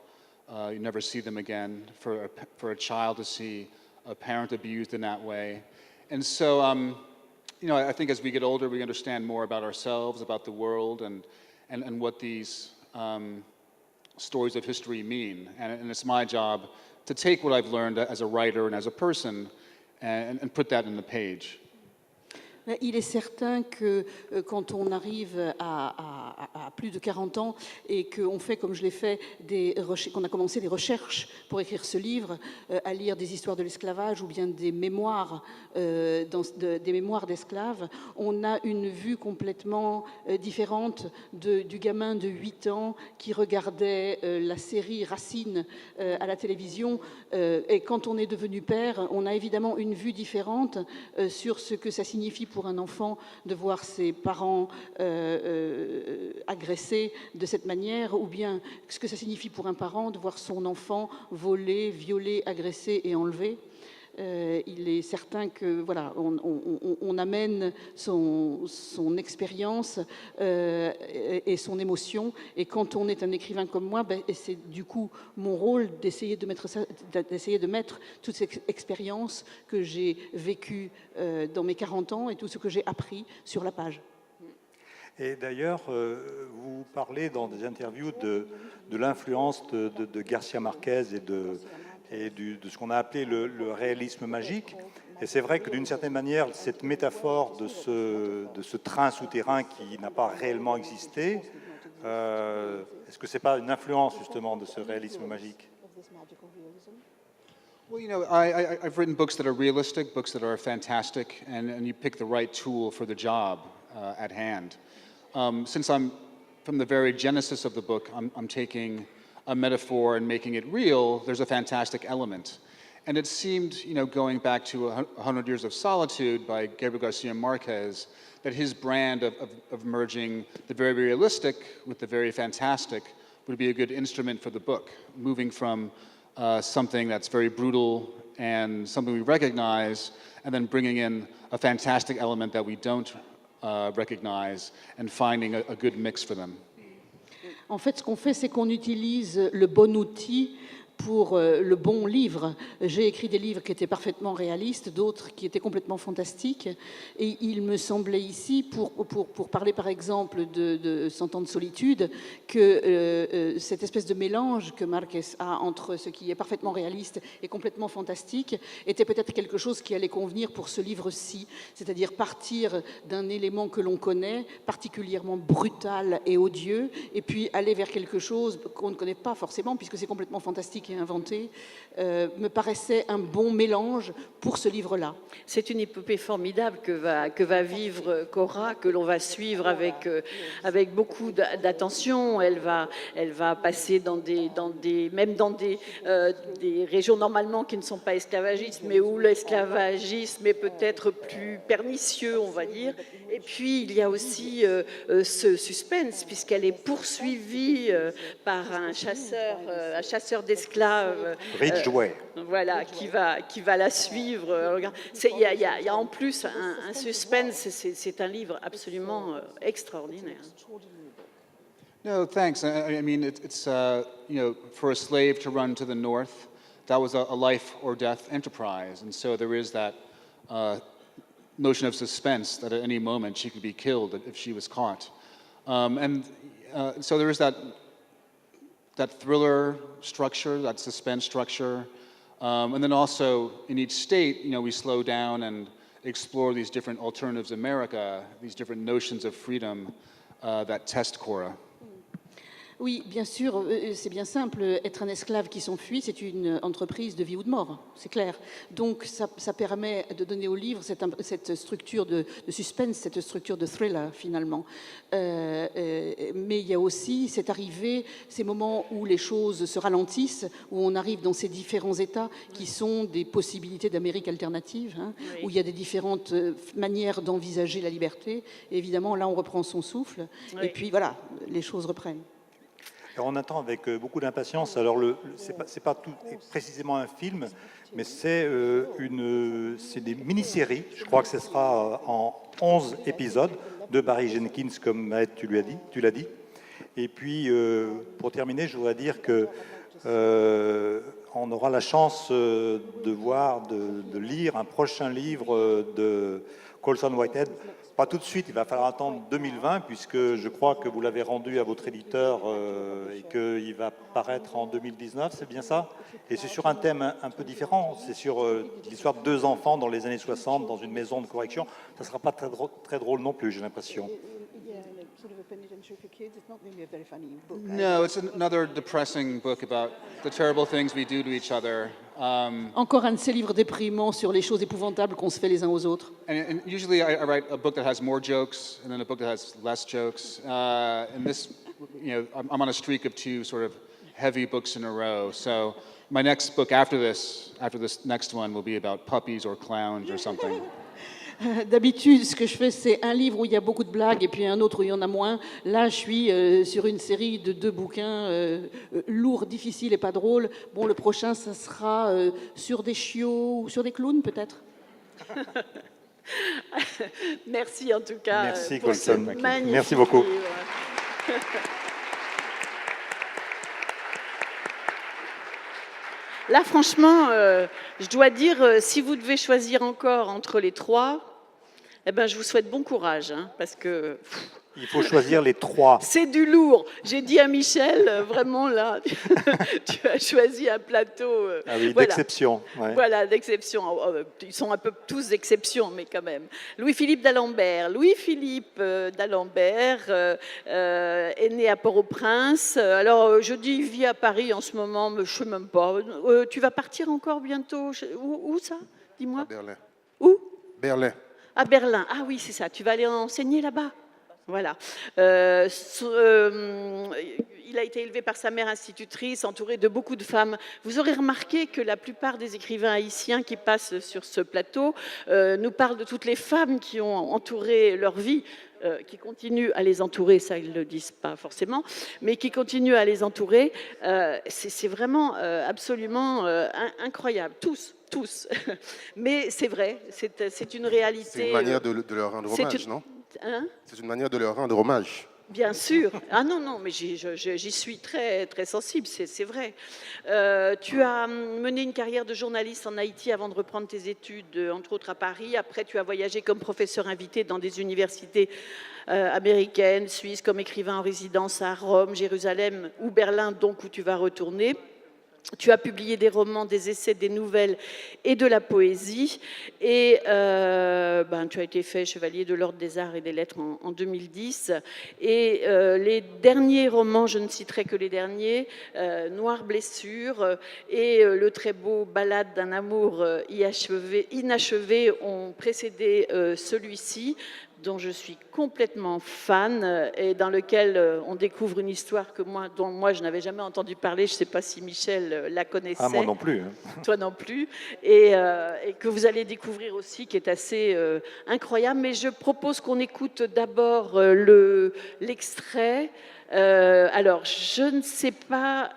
you never see them again, for a child to see a parent abused in that way. And so, you know, I think as we get older, we understand more about ourselves, about the world, and what these stories of history mean. And it's my job to take what I've learned as a writer and as a person and put that in the page. Il est certain que quand on arrive à plus de 40 ans et qu'on fait, comme je l'ai fait, qu'on a commencé des recherches pour écrire ce livre, à lire des histoires de l'esclavage ou bien des mémoires d'esclaves, on a une vue complètement différente du gamin de 8 ans qui regardait la série Racine à la télévision. Et quand on est devenu père, on a évidemment une vue différente sur ce que ça signifie pour un enfant de voir ses parents agressés de cette manière, ou bien ce que ça signifie pour un parent de voir son enfant volé, violé, agressé et enlevé. Il est certain que voilà, on amène son expérience et son émotion, et quand on est un écrivain comme moi, c'est du coup mon rôle d'essayer de mettre toute cette expérience que j'ai vécue dans mes 40 ans et tout ce que j'ai appris sur la page. Et d'ailleurs, vous parlez dans des interviews de l'influence de Garcia Marquez et de ce qu'on a appelé le réalisme magique. Et c'est vrai que d'une certaine manière, cette métaphore de ce train souterrain qui n'a pas réellement existé, est-ce que ce n'est pas une influence justement de ce réalisme magique? Well, you know, I've written books that are realistic, books that are fantastic, and you pick the right tool for the job at hand. Since I'm, from the very genesis of the book, I'm taking a metaphor and making it real, there's a fantastic element. And it seemed, you know, going back to 100 Years of Solitude by Gabriel Garcia Marquez, that his brand of merging the very realistic with the very fantastic would be a good instrument for the book, moving from something that's very brutal and something we recognize, and then bringing in a fantastic element that we don't recognize, and finding a good mix for them. En fait, ce qu'on fait, c'est qu'on utilise le bon outil pour le bon livre. J'ai écrit des livres qui étaient parfaitement réalistes, d'autres qui étaient complètement fantastiques. Et il me semblait ici, pour parler par exemple de 100 ans de solitude, que cette espèce de mélange que Marquez a entre ce qui est parfaitement réaliste et complètement fantastique était peut-être quelque chose qui allait convenir pour ce livre-ci, c'est-à-dire partir d'un élément que l'on connaît, particulièrement brutal et odieux, et puis aller vers quelque chose qu'on ne connaît pas forcément, puisque c'est complètement fantastique qui est inventé, me paraissait un bon mélange pour ce livre-là. C'est une épopée formidable que va vivre Cora, que l'on va suivre avec beaucoup d'attention. Elle va passer même dans des régions normalement qui ne sont pas esclavagistes, mais où l'esclavagisme est peut-être plus pernicieux, on va dire. Et puis, il y a aussi ce suspense, puisqu'elle est poursuivie par un chasseur d'esclaves. Ridgway. Voilà, qui va la suivre. Il y a en plus un suspense, c'est un livre absolument extraordinaire. No, thanks. I mean, it's for a slave to run to the north, that was a life or death enterprise, and so there is that notion of suspense that at any moment she could be killed if she was caught, so there is that thriller structure, that suspense structure, and then also in each state, we slow down and explore these different alternatives in America, these different notions of freedom that test Cora. Oui, bien sûr, c'est bien simple. Être un esclave qui s'enfuit, c'est une entreprise de vie ou de mort, c'est clair. Donc ça permet de donner au livre cette structure de suspense, cette structure de thriller finalement. Mais il y a aussi cette arrivée, ces moments où les choses se ralentissent, où on arrive dans ces différents états qui sont des possibilités d'Amérique alternative, où il y a des différentes manières d'envisager la liberté. Et évidemment, là, on reprend son souffle. Et puis voilà, les choses reprennent. Alors, on attend avec beaucoup d'impatience. Alors, c'est pas tout précisément un film, mais c'est des mini-séries. Je crois que ce sera en 11 épisodes de Barry Jenkins, comme Maët, tu l'as dit. Et puis, pour terminer, je voudrais dire que on aura la chance de lire un prochain livre de Colson Whitehead. Pas tout de suite, il va falloir attendre 2020, puisque je crois que vous l'avez rendu à votre éditeur et qu'il va paraître en 2019, c'est bien ça? Et c'est sur un thème un peu différent, c'est sur l'histoire de deux enfants dans les années 60 dans une maison de correction. Ça ne sera pas très drôle non plus, j'ai l'impression. No, it's another depressing book about the terrible things we do to each other. Encore un de ces livres déprimants sur les choses épouvantables qu'on se fait les uns aux autres. And usually I write a book that has more jokes and then a book that has less jokes. And this, I'm on a streak of two sort of heavy books in a row. So my next book after this next one will be about puppies or clowns or something. D'habitude, ce que je fais, c'est un livre où il y a beaucoup de blagues et puis un autre où il y en a moins. Là, je suis sur une série de 2 bouquins lourds, difficiles et pas drôles. Bon, le prochain, ça sera sur des chiots ou sur des clowns, peut-être. Merci en tout cas. Merci, pour ce Colson. magnifique Merci beaucoup. livre. Là, franchement, je dois dire, si vous devez choisir encore entre les 3, eh ben, je vous souhaite bon courage, parce que Il faut choisir les 3. c'est du lourd. J'ai dit à Michel, vraiment là, tu as choisi un plateau. Ah oui, voilà. d'exception. Ouais. Voilà, d'exception. Ils sont un peu tous d'exception, mais quand même. Louis-Philippe d'Alembert. Louis-Philippe d'Alembert est né à Port-au-Prince. Alors, je dis, il vit à Paris en ce moment, mais je ne sais même pas. Tu vas partir encore bientôt? Où ça? Dis-moi. À Berlin. Où? Berlin. À Berlin. Ah oui, c'est ça. Tu vas aller enseigner là-bas? Voilà. Il a été élevé par sa mère institutrice, entouré de beaucoup de femmes. Vous aurez remarqué que la plupart des écrivains haïtiens qui passent sur ce plateau nous parlent de toutes les femmes qui ont entouré leur vie, qui continuent à les entourer, ça ils ne le disent pas forcément, mais qui continuent à les entourer. C'est vraiment absolument incroyable, tous. Mais c'est vrai, c'est une réalité. C'est une manière de leur rendre hommage, non? Hein? C'est une manière de leur rendre hommage. Bien sûr. Ah non, mais j'y suis très, très sensible, c'est vrai. Tu as mené une carrière de journaliste en Haïti avant de reprendre tes études, entre autres à Paris. Après, tu as voyagé comme professeur invité dans des universités américaines, suisses, comme écrivain en résidence à Rome, Jérusalem ou Berlin, donc où tu vas retourner. Tu as publié des romans, des essais, des nouvelles et de la poésie. Et tu as été fait chevalier de l'Ordre des Arts et des Lettres en 2010. Et les derniers romans, je ne citerai que les derniers, Noire blessure et le très beau Ballade d'un amour inachevé ont précédé celui-ci, dont je suis complètement fan et dans lequel on découvre une histoire dont moi je n'avais jamais entendu parler. Je ne sais pas si Michel la connaissait. Ah, moi non plus. Hein. Toi non plus. Et que vous allez découvrir aussi, qui est assez incroyable. Mais je propose qu'on écoute d'abord l'extrait. Alors, je ne sais pas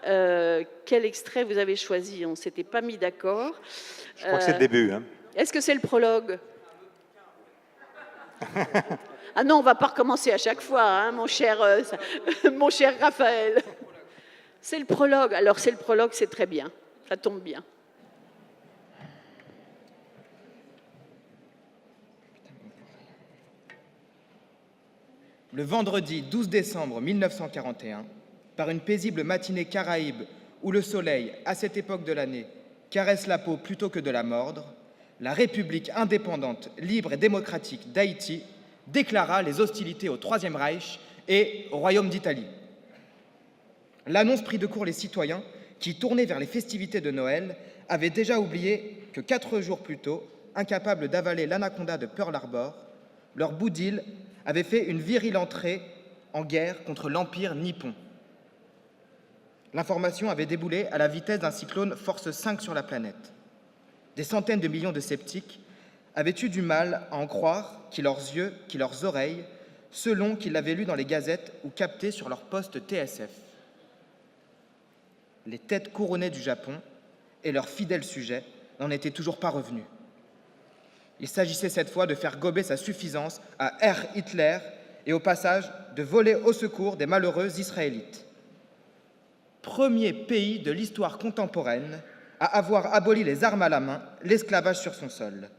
quel extrait vous avez choisi. On ne s'était pas mis d'accord. Je crois que c'est le début. Hein. Est-ce que c'est le prologue? Ah non, on ne va pas recommencer à chaque fois, hein, mon cher Raphaël. C'est le prologue. Alors, c'est le prologue, c'est très bien. Ça tombe bien. Le vendredi 12 décembre 1941, par une paisible matinée caraïbe où le soleil, à cette époque de l'année, caresse la peau plutôt que de la mordre, la République indépendante, libre et démocratique d'Haïti déclara les hostilités au Troisième Reich et au Royaume d'Italie. L'annonce prit de court les citoyens qui, tournés vers les festivités de Noël, avaient déjà oublié que 4 jours plus tôt, incapables d'avaler l'anaconda de Pearl Harbor, leur bout d'île avait fait une virile entrée en guerre contre l'Empire nippon. L'information avait déboulé à la vitesse d'un cyclone force 5 sur la planète. Des centaines de millions de sceptiques avaient eu du mal à en croire, qui leurs yeux, qui leurs oreilles, selon qu'ils l'avaient lu dans les gazettes ou capté sur leur poste TSF. Les têtes couronnées du Japon et leurs fidèles sujets n'en étaient toujours pas revenus. Il s'agissait cette fois de faire gober sa suffisance à Herr Hitler et au passage de voler au secours des malheureux Israélites. Premier pays de l'histoire contemporaine à avoir aboli les armes à la main, l'esclavage sur son sol.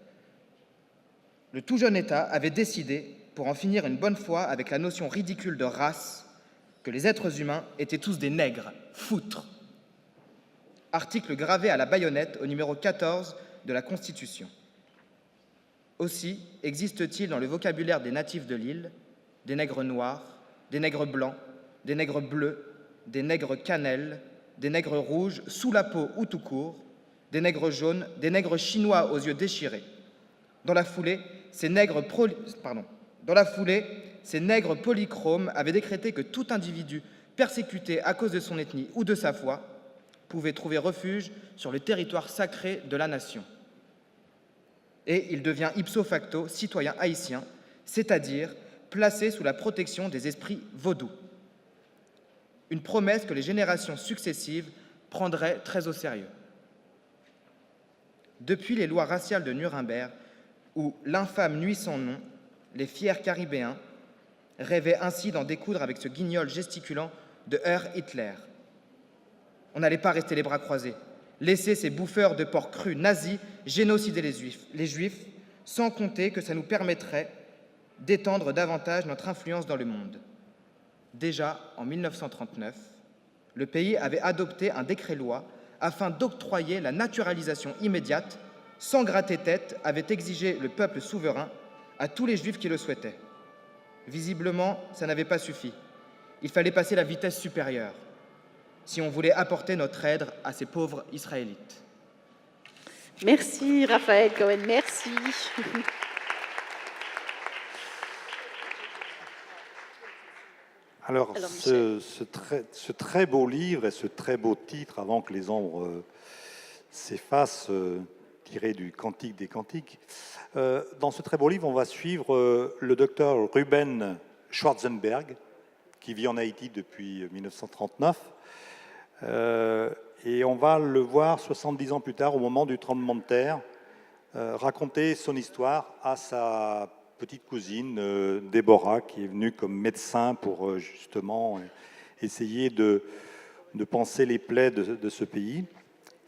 Le tout jeune État avait décidé, pour en finir une bonne fois avec la notion ridicule de race, que les êtres humains étaient tous des nègres, foutre. Article gravé à la baïonnette au numéro 14 de la Constitution. Aussi existe-t-il dans le vocabulaire des natifs de l'île des nègres noirs, des nègres blancs, des nègres bleus, des nègres cannelle, des nègres rouges sous la peau ou tout court, des nègres jaunes, des nègres chinois aux yeux déchirés. Dans la foulée, ces nègres polychromes avaient décrété que tout individu persécuté à cause de son ethnie ou de sa foi pouvait trouver refuge sur le territoire sacré de la nation. Et il devient ipso facto citoyen haïtien, c'est-à-dire placé sous la protection des esprits vaudous. Une promesse que les générations successives prendraient très au sérieux. Depuis les lois raciales de Nuremberg, où l'infâme nuit sans nom, les fiers caribéens rêvaient ainsi d'en découdre avec ce guignol gesticulant de Herr Hitler. On n'allait pas rester les bras croisés, laisser ces bouffeurs de porc cru nazis génocider les Juifs, sans compter que ça nous permettrait d'étendre davantage notre influence dans le monde. Déjà, en 1939, le pays avait adopté un décret-loi afin d'octroyer la naturalisation immédiate, sans gratter tête, avait exigé le peuple souverain à tous les Juifs qui le souhaitaient. Visiblement, ça n'avait pas suffi. Il fallait passer la vitesse supérieure si on voulait apporter notre aide à ces pauvres Israélites. Merci Raphaël Cohen, merci. Alors ce très beau livre et ce très beau titre, avant que les ombres s'effacent, tiré du Cantique des Cantiques, dans ce très beau livre, on va suivre le docteur Ruben Schwarzenberg, qui vit en Haïti depuis 1939, et on va le voir 70 ans plus tard, au moment du tremblement de terre, raconter son histoire à sa petite cousine Déborah, qui est venue comme médecin pour justement essayer de panser les plaies de ce pays.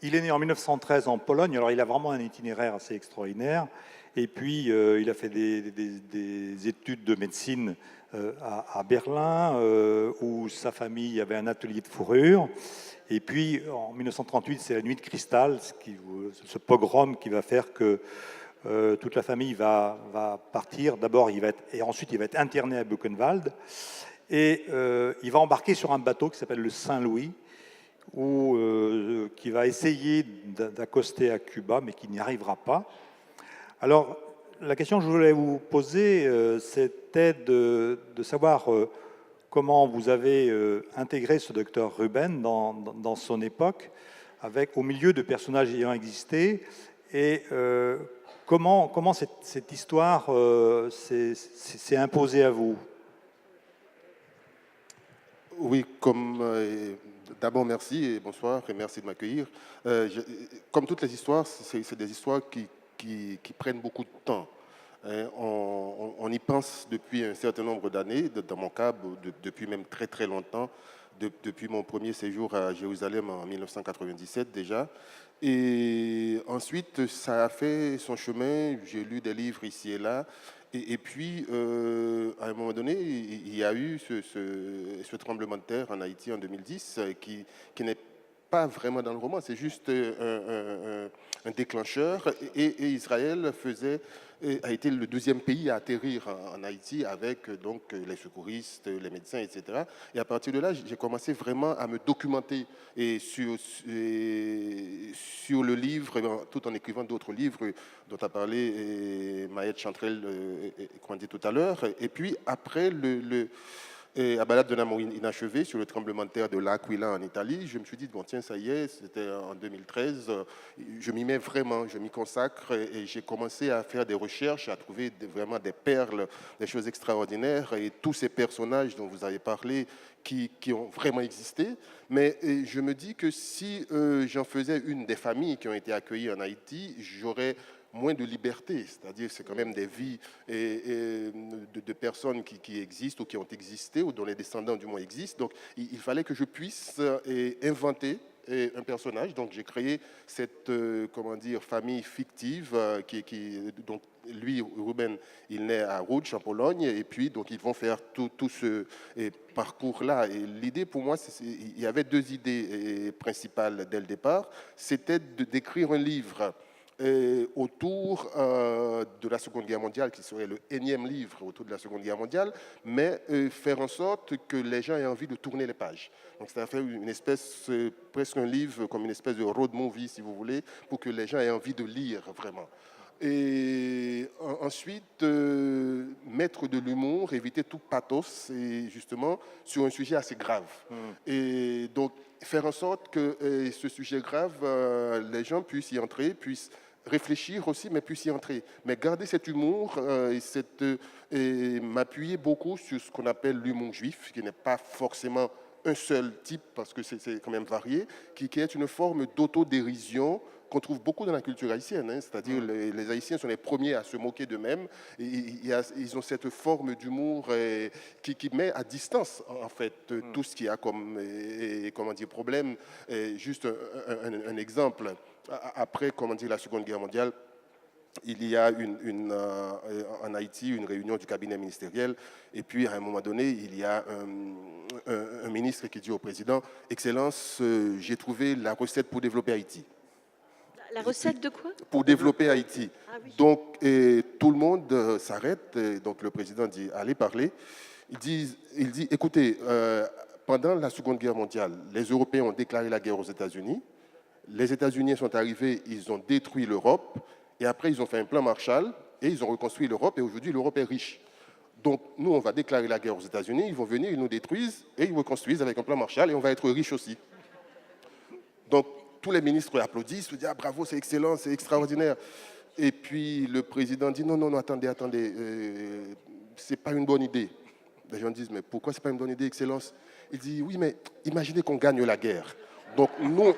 Il est né en 1913 en Pologne, alors il a vraiment un itinéraire assez extraordinaire, Et puis, il a fait des études de médecine à Berlin, où sa famille avait un atelier de fourrure. Et puis, en 1938, c'est la nuit de cristal, ce pogrom qui va faire que toute la famille va partir. D'abord, et ensuite, il va être interné à Buchenwald. Et il va embarquer sur un bateau qui s'appelle le Saint-Louis, qui va essayer d'accoster à Cuba, mais qui n'y arrivera pas. Alors, la question que je voulais vous poser, c'était de savoir comment vous avez intégré ce docteur Ruben dans son époque, au milieu de personnages ayant existé, et comment cette histoire s'est imposée à vous? Oui, d'abord merci et bonsoir et merci de m'accueillir. Comme toutes les histoires, c'est des histoires qui prennent beaucoup de temps. On y pense depuis un certain nombre d'années, dans mon cas, depuis même très très longtemps, depuis mon premier séjour à Jérusalem en 1997 déjà. Et ensuite, ça a fait son chemin, j'ai lu des livres ici et là. Et puis, à un moment donné, il y a eu ce tremblement de terre en Haïti en 2010 qui n'est pas vraiment dans le roman, c'est juste un déclencheur. Et Israël a été le deuxième pays à atterrir en Haïti avec donc les secouristes, les médecins, etc. Et à partir de là, j'ai commencé vraiment à me documenter sur le livre, tout en écrivant d'autres livres dont a parlé Maët Chantrel, qu'on dit tout à l'heure. Et puis après à Balade d'un amour inachevé sur le tremblement de terre de l'Aquila en Italie, je me suis dit, bon tiens, ça y est, c'était en 2013, je m'y mets vraiment, je m'y consacre et j'ai commencé à faire des recherches, à trouver vraiment des perles, des choses extraordinaires et tous ces personnages dont vous avez parlé qui ont vraiment existé. Mais je me dis que si j'en faisais une des familles qui ont été accueillies en Haïti, j'aurais moins de liberté, c'est-à-dire c'est quand même des vies de personnes qui existent ou qui ont existé ou dont les descendants du moins existent. Donc il fallait que je puisse inventer un personnage. Donc j'ai créé cette famille fictive donc lui, Ruben, il naît à Łódź en Pologne et puis donc ils vont faire tout ce parcours-là. Et l'idée pour moi, il y avait deux idées principales dès le départ. C'était d'écrire un livre autour de la Seconde Guerre mondiale, qui serait le énième livre autour de la Seconde Guerre mondiale, mais faire en sorte que les gens aient envie de tourner les pages. Donc c'est à faire une espèce, presque un livre, comme une espèce de road movie, si vous voulez, pour que les gens aient envie de lire vraiment. Et ensuite, mettre de l'humour, éviter tout pathos, et justement sur un sujet assez grave. Et donc, faire en sorte que ce sujet grave, les gens puissent y entrer, puissent réfléchir aussi, mais puissent y entrer. Mais garder cet humour et m'appuyer beaucoup sur ce qu'on appelle l'humour juif, qui n'est pas forcément un seul type, parce que c'est quand même varié, qui est une forme d'autodérision qu'on trouve beaucoup dans la culture haïtienne, hein, c'est-à-dire les Haïtiens sont les premiers à se moquer d'eux-mêmes. Ils ont cette forme d'humour qui met à distance en fait tout ce qu'il y a comme problème. Juste un exemple. Après la Seconde Guerre mondiale, il y a en Haïti une réunion du cabinet ministériel et puis à un moment donné, il y a un ministre qui dit au président « Excellence, j'ai trouvé la recette pour développer Haïti ». La recette de quoi? Pour développer Haïti. Ah oui. Donc, tout le monde s'arrête. Donc, le président dit, allez parler. Il dit écoutez, pendant la Seconde Guerre mondiale, les Européens ont déclaré la guerre aux États-Unis. Les États-Unis sont arrivés, ils ont détruit l'Europe. Et après, ils ont fait un plan Marshall et ils ont reconstruit l'Europe. Et aujourd'hui, l'Europe est riche. Donc, nous, on va déclarer la guerre aux États-Unis. Ils vont venir, ils nous détruisent et ils reconstruisent avec un plan Marshall et on va être riche aussi. Donc, tous les ministres applaudissent, se disent « Ah, bravo, c'est excellent, c'est extraordinaire ». Et puis le président dit « Non, attendez, c'est pas une bonne idée ». Les gens disent « Mais pourquoi c'est pas une bonne idée, Excellence ?» Il dit « Oui, mais imaginez qu'on gagne la guerre. Donc nous,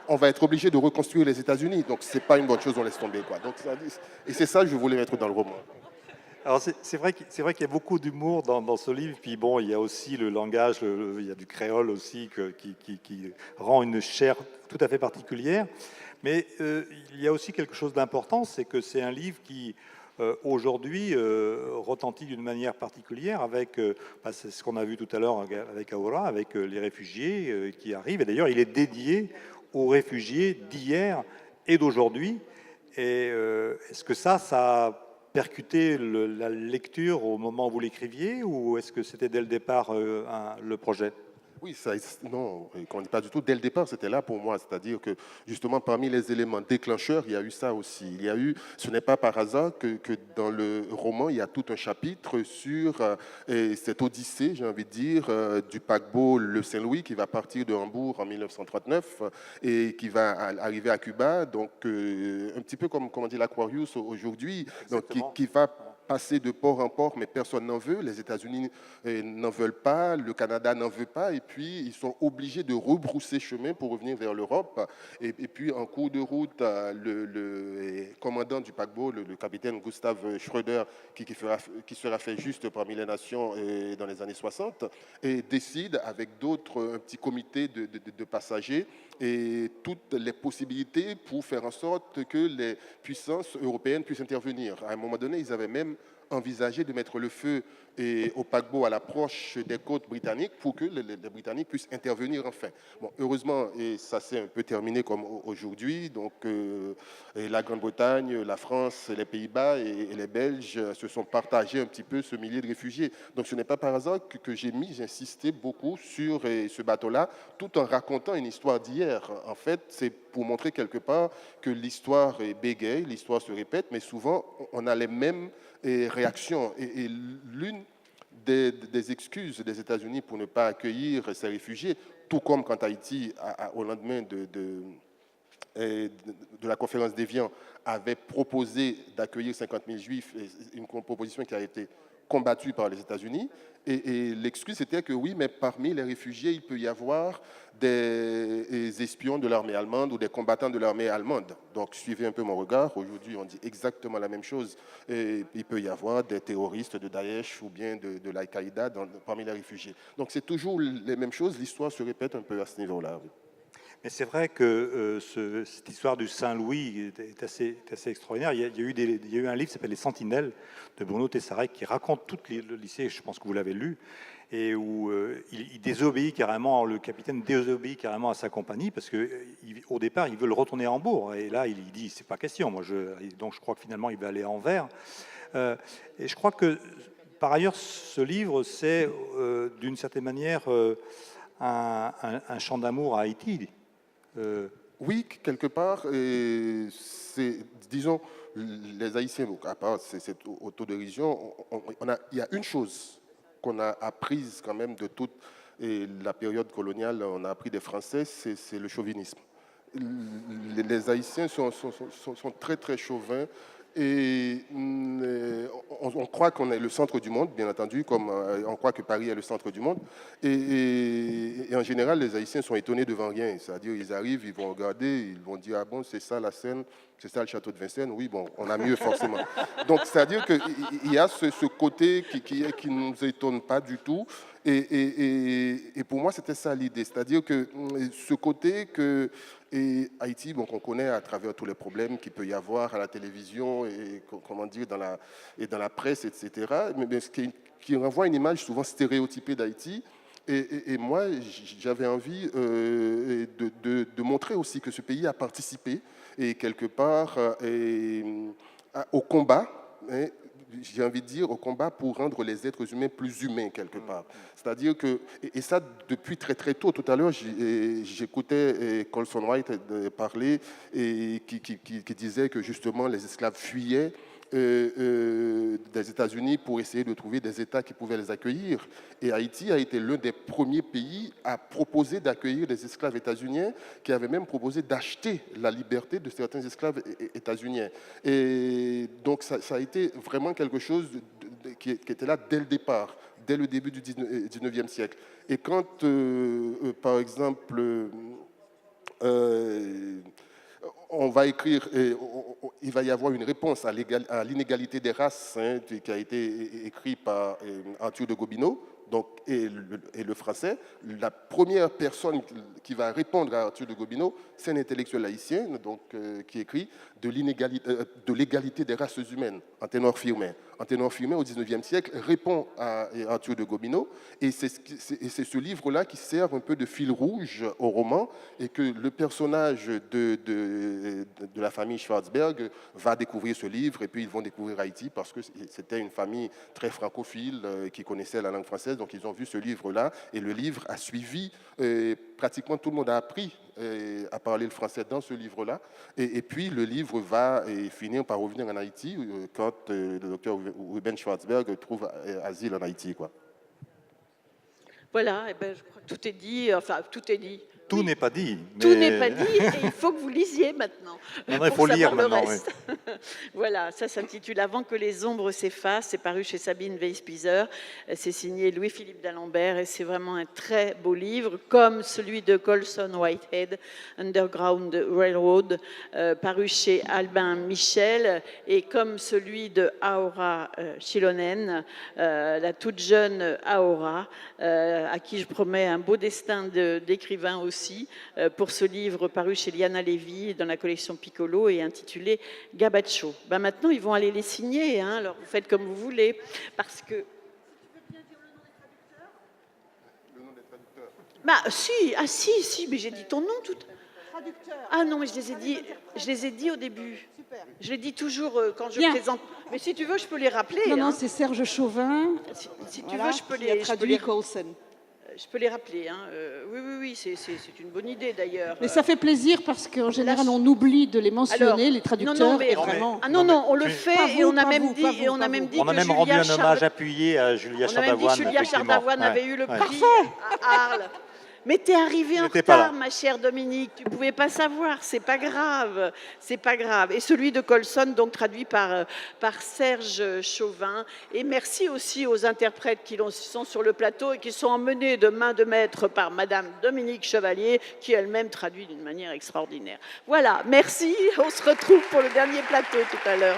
on va être obligés de reconstruire les États-Unis. Donc c'est pas une bonne chose, on laisse tomber. » Donc, et c'est ça que je voulais mettre dans le roman. Alors c'est vrai qu'il y a beaucoup d'humour dans ce livre, puis bon, il y a aussi le langage, il y a du créole aussi qui rend une chair tout à fait particulière, mais il y a aussi quelque chose d'important, c'est que c'est un livre qui aujourd'hui retentit d'une manière particulière avec, c'est ce qu'on a vu tout à l'heure avec Aura, avec les réfugiés qui arrivent. Et d'ailleurs, il est dédié aux réfugiés d'hier et d'aujourd'hui. Et est-ce que ça a percuté la lecture au moment où vous l'écriviez, ou est-ce que c'était dès le départ le projet ? Oui, non, on ne dit pas du tout. Dès le départ, c'était là pour moi. C'est-à-dire que, justement, parmi les éléments déclencheurs, il y a eu ça aussi. Ce n'est pas par hasard que dans le roman, il y a tout un chapitre sur cette odyssée, j'ai envie de dire, du paquebot le Saint-Louis qui va partir de Hambourg en 1939 et qui va arriver à Cuba. Donc, un petit peu comme on dit l'Aquarius aujourd'hui, donc qui va passer de port en port, mais personne n'en veut. Les États-Unis n'en veulent pas, le Canada n'en veut pas, et puis ils sont obligés de rebrousser chemin pour revenir vers l'Europe. Et puis en cours de route, le commandant du paquebot, le capitaine Gustav Schröder, qui sera fait juste parmi les nations dans les années 60, et décide avec d'autres, un petit comité de passagers, et toutes les possibilités pour faire en sorte que les puissances européennes puissent intervenir. À un moment donné, ils avaient même envisagé de mettre le feu au paquebot à l'approche des côtes britanniques pour que les Britanniques puissent intervenir enfin. Bon, heureusement, et ça s'est un peu terminé comme aujourd'hui, donc la Grande-Bretagne, la France, les Pays-Bas et les Belges se sont partagés un petit peu ce millier de réfugiés. Donc ce n'est pas par hasard que j'ai insisté beaucoup sur ce bateau-là, tout en racontant une histoire d'hier. En fait, c'est pour montrer quelque part que l'histoire bégaye, l'histoire se répète, mais souvent on a les mêmes réactions. Et l'une des excuses des États-Unis pour ne pas accueillir ces réfugiés, tout comme quand Haïti, au lendemain de la conférence d'Évian, avait proposé d'accueillir 50 000 Juifs, une proposition qui a été combattue par les États-Unis. Et l'excuse était que oui, mais parmi les réfugiés, il peut y avoir des espions de l'armée allemande ou des combattants de l'armée allemande. Donc, suivez un peu mon regard. Aujourd'hui, on dit exactement la même chose. Et il peut y avoir des terroristes de Daesh ou bien de l'Al-Qaïda parmi les réfugiés. Donc, c'est toujours les mêmes choses. L'histoire se répète un peu à ce niveau-là. Oui. Mais c'est vrai que cette histoire du Saint-Louis est assez extraordinaire. Il y a eu un livre qui s'appelle Les Sentinelles de Bruno Tessarek qui raconte tout le lycée, je pense que vous l'avez lu, et où il désobéit carrément, le capitaine désobéit carrément à sa compagnie parce qu'au départ, il veut le retourner à Hambourg. Et là, il dit, c'est pas question. Donc je crois que finalement, il va aller à Anvers. Et je crois que, par ailleurs, ce livre, c'est d'une certaine manière un chant d'amour à Haïti. Oui, quelque part, disons, les Haïtiens, à part cette autodérision, il y a une chose qu'on a apprise quand même de toute la période coloniale, on a appris des Français, c'est le chauvinisme. Les Haïtiens sont très, très chauvins. Et on croit qu'on est le centre du monde, bien entendu, comme on croit que Paris est le centre du monde. Et en général, les Haïtiens sont étonnés devant rien. C'est-à-dire, ils arrivent, ils vont regarder, ils vont dire, ah bon, c'est ça la Seine, c'est ça le château de Vincennes. Oui, bon, on a mieux forcément. Donc, c'est-à-dire qu'il y a ce côté qui ne nous étonne pas du tout. Et pour moi, c'était ça l'idée. C'est-à-dire que ce côté que Haïti, bon, qu'on connaît à travers tous les problèmes qu'il peut y avoir à la télévision et comment dire dans la presse, etc. Mais ce qui renvoie une image souvent stéréotypée d'Haïti. Et moi, j'avais envie de montrer aussi que ce pays a participé et quelque part au combat. J'ai envie de dire, au combat pour rendre les êtres humains plus humains, quelque part. C'est-à-dire que, et ça depuis très très tôt, tout à l'heure, j'écoutais Colson White parler, et qui disait que justement les esclaves fuyaient des États-Unis pour essayer de trouver des États qui pouvaient les accueillir. Et Haïti a été l'un des premiers pays à proposer d'accueillir des esclaves états-uniens, qui avaient même proposé d'acheter la liberté de certains esclaves états-uniens. Et donc ça a été vraiment quelque chose qui était là dès le départ, dès le début du 19e siècle. Et quand, par exemple, on va écrire, il va y avoir une réponse à l'inégalité des races, qui a été écrit par Arthur de Gobineau, Donc, et le français, la première personne qui va répondre à Arthur de Gobineau, c'est un intellectuel haïtien donc, qui écrit de l'égalité des races humaines en ténor Firmin. En ténor Firmin, au XIXe siècle, répond à Arthur de Gobineau, et c'est ce livre-là qui sert un peu de fil rouge au roman, et que le personnage de la famille Schwarzberg va découvrir ce livre, et puis ils vont découvrir Haïti, parce que c'était une famille très francophile qui connaissait la langue française, donc ils ont vu ce livre-là, et le livre a suivi, pratiquement tout le monde a appris à parler le français dans ce livre-là, et puis le livre va finir par revenir en Haïti quand le docteur Ruben Schwarzberg trouve asile en Haïti, quoi. Voilà, eh ben, je crois que tout est dit, enfin tout est dit. Tout n'est pas dit. Tout n'est pas dit et il faut que vous lisiez maintenant. Maintenant, il pour faut savoir lire le maintenant, reste. Voilà, ça s'intitule Avant que les ombres s'effacent. C'est paru chez Sabine Weisspizer. C'est signé Louis-Philippe d'Alembert et c'est vraiment un très beau livre, comme celui de Colson Whitehead, Underground Railroad, paru chez Albin Michel, et comme celui de Aora Chilonen, la toute jeune Aora, à qui je promets un beau destin d'écrivain aussi, pour ce livre paru chez Liana Levy dans la collection Piccolo et intitulé Gabacho. Ben maintenant, ils vont aller les signer, hein, alors vous faites comme vous voulez, parce que... Le nom des traducteurs. Bah si, si, mais j'ai dit ton nom tout... Ah non, mais je les ai dit au début. Super. Je les dis toujours quand je présente. Mais si tu veux, je peux les rappeler. Non, non, hein. c'est Serge Chauvin. Si tu veux, je peux les... traduit Coulson. Je peux les rappeler. Hein. Oui, c'est une bonne idée d'ailleurs. Mais ça fait plaisir parce qu'en général, on oublie de les mentionner, Alors, les traducteurs. non, mais, et vraiment... Ah non, on le fait Pas et vous, on a pas même vous, dit, pas vous, et on a pas même vous. dit On a que même rendu Julia un hommage appuyé à Julia On a même dit Chardavoine. que Julia effectivement. Chardavoine Ouais. avait eu le Ouais. prix à Arles. Mais t'es arrivée en n'était pas retard, là. ma chère Dominique. Tu pouvais pas savoir. C'est pas grave. C'est pas grave. Et celui de Colson, donc traduit par Serge Chauvin. Et merci aussi aux interprètes qui sont sur le plateau et qui sont emmenés de main de maître par Madame Dominique Chevalier, qui elle-même traduit d'une manière extraordinaire. Voilà. Merci. On se retrouve pour le dernier plateau tout à l'heure.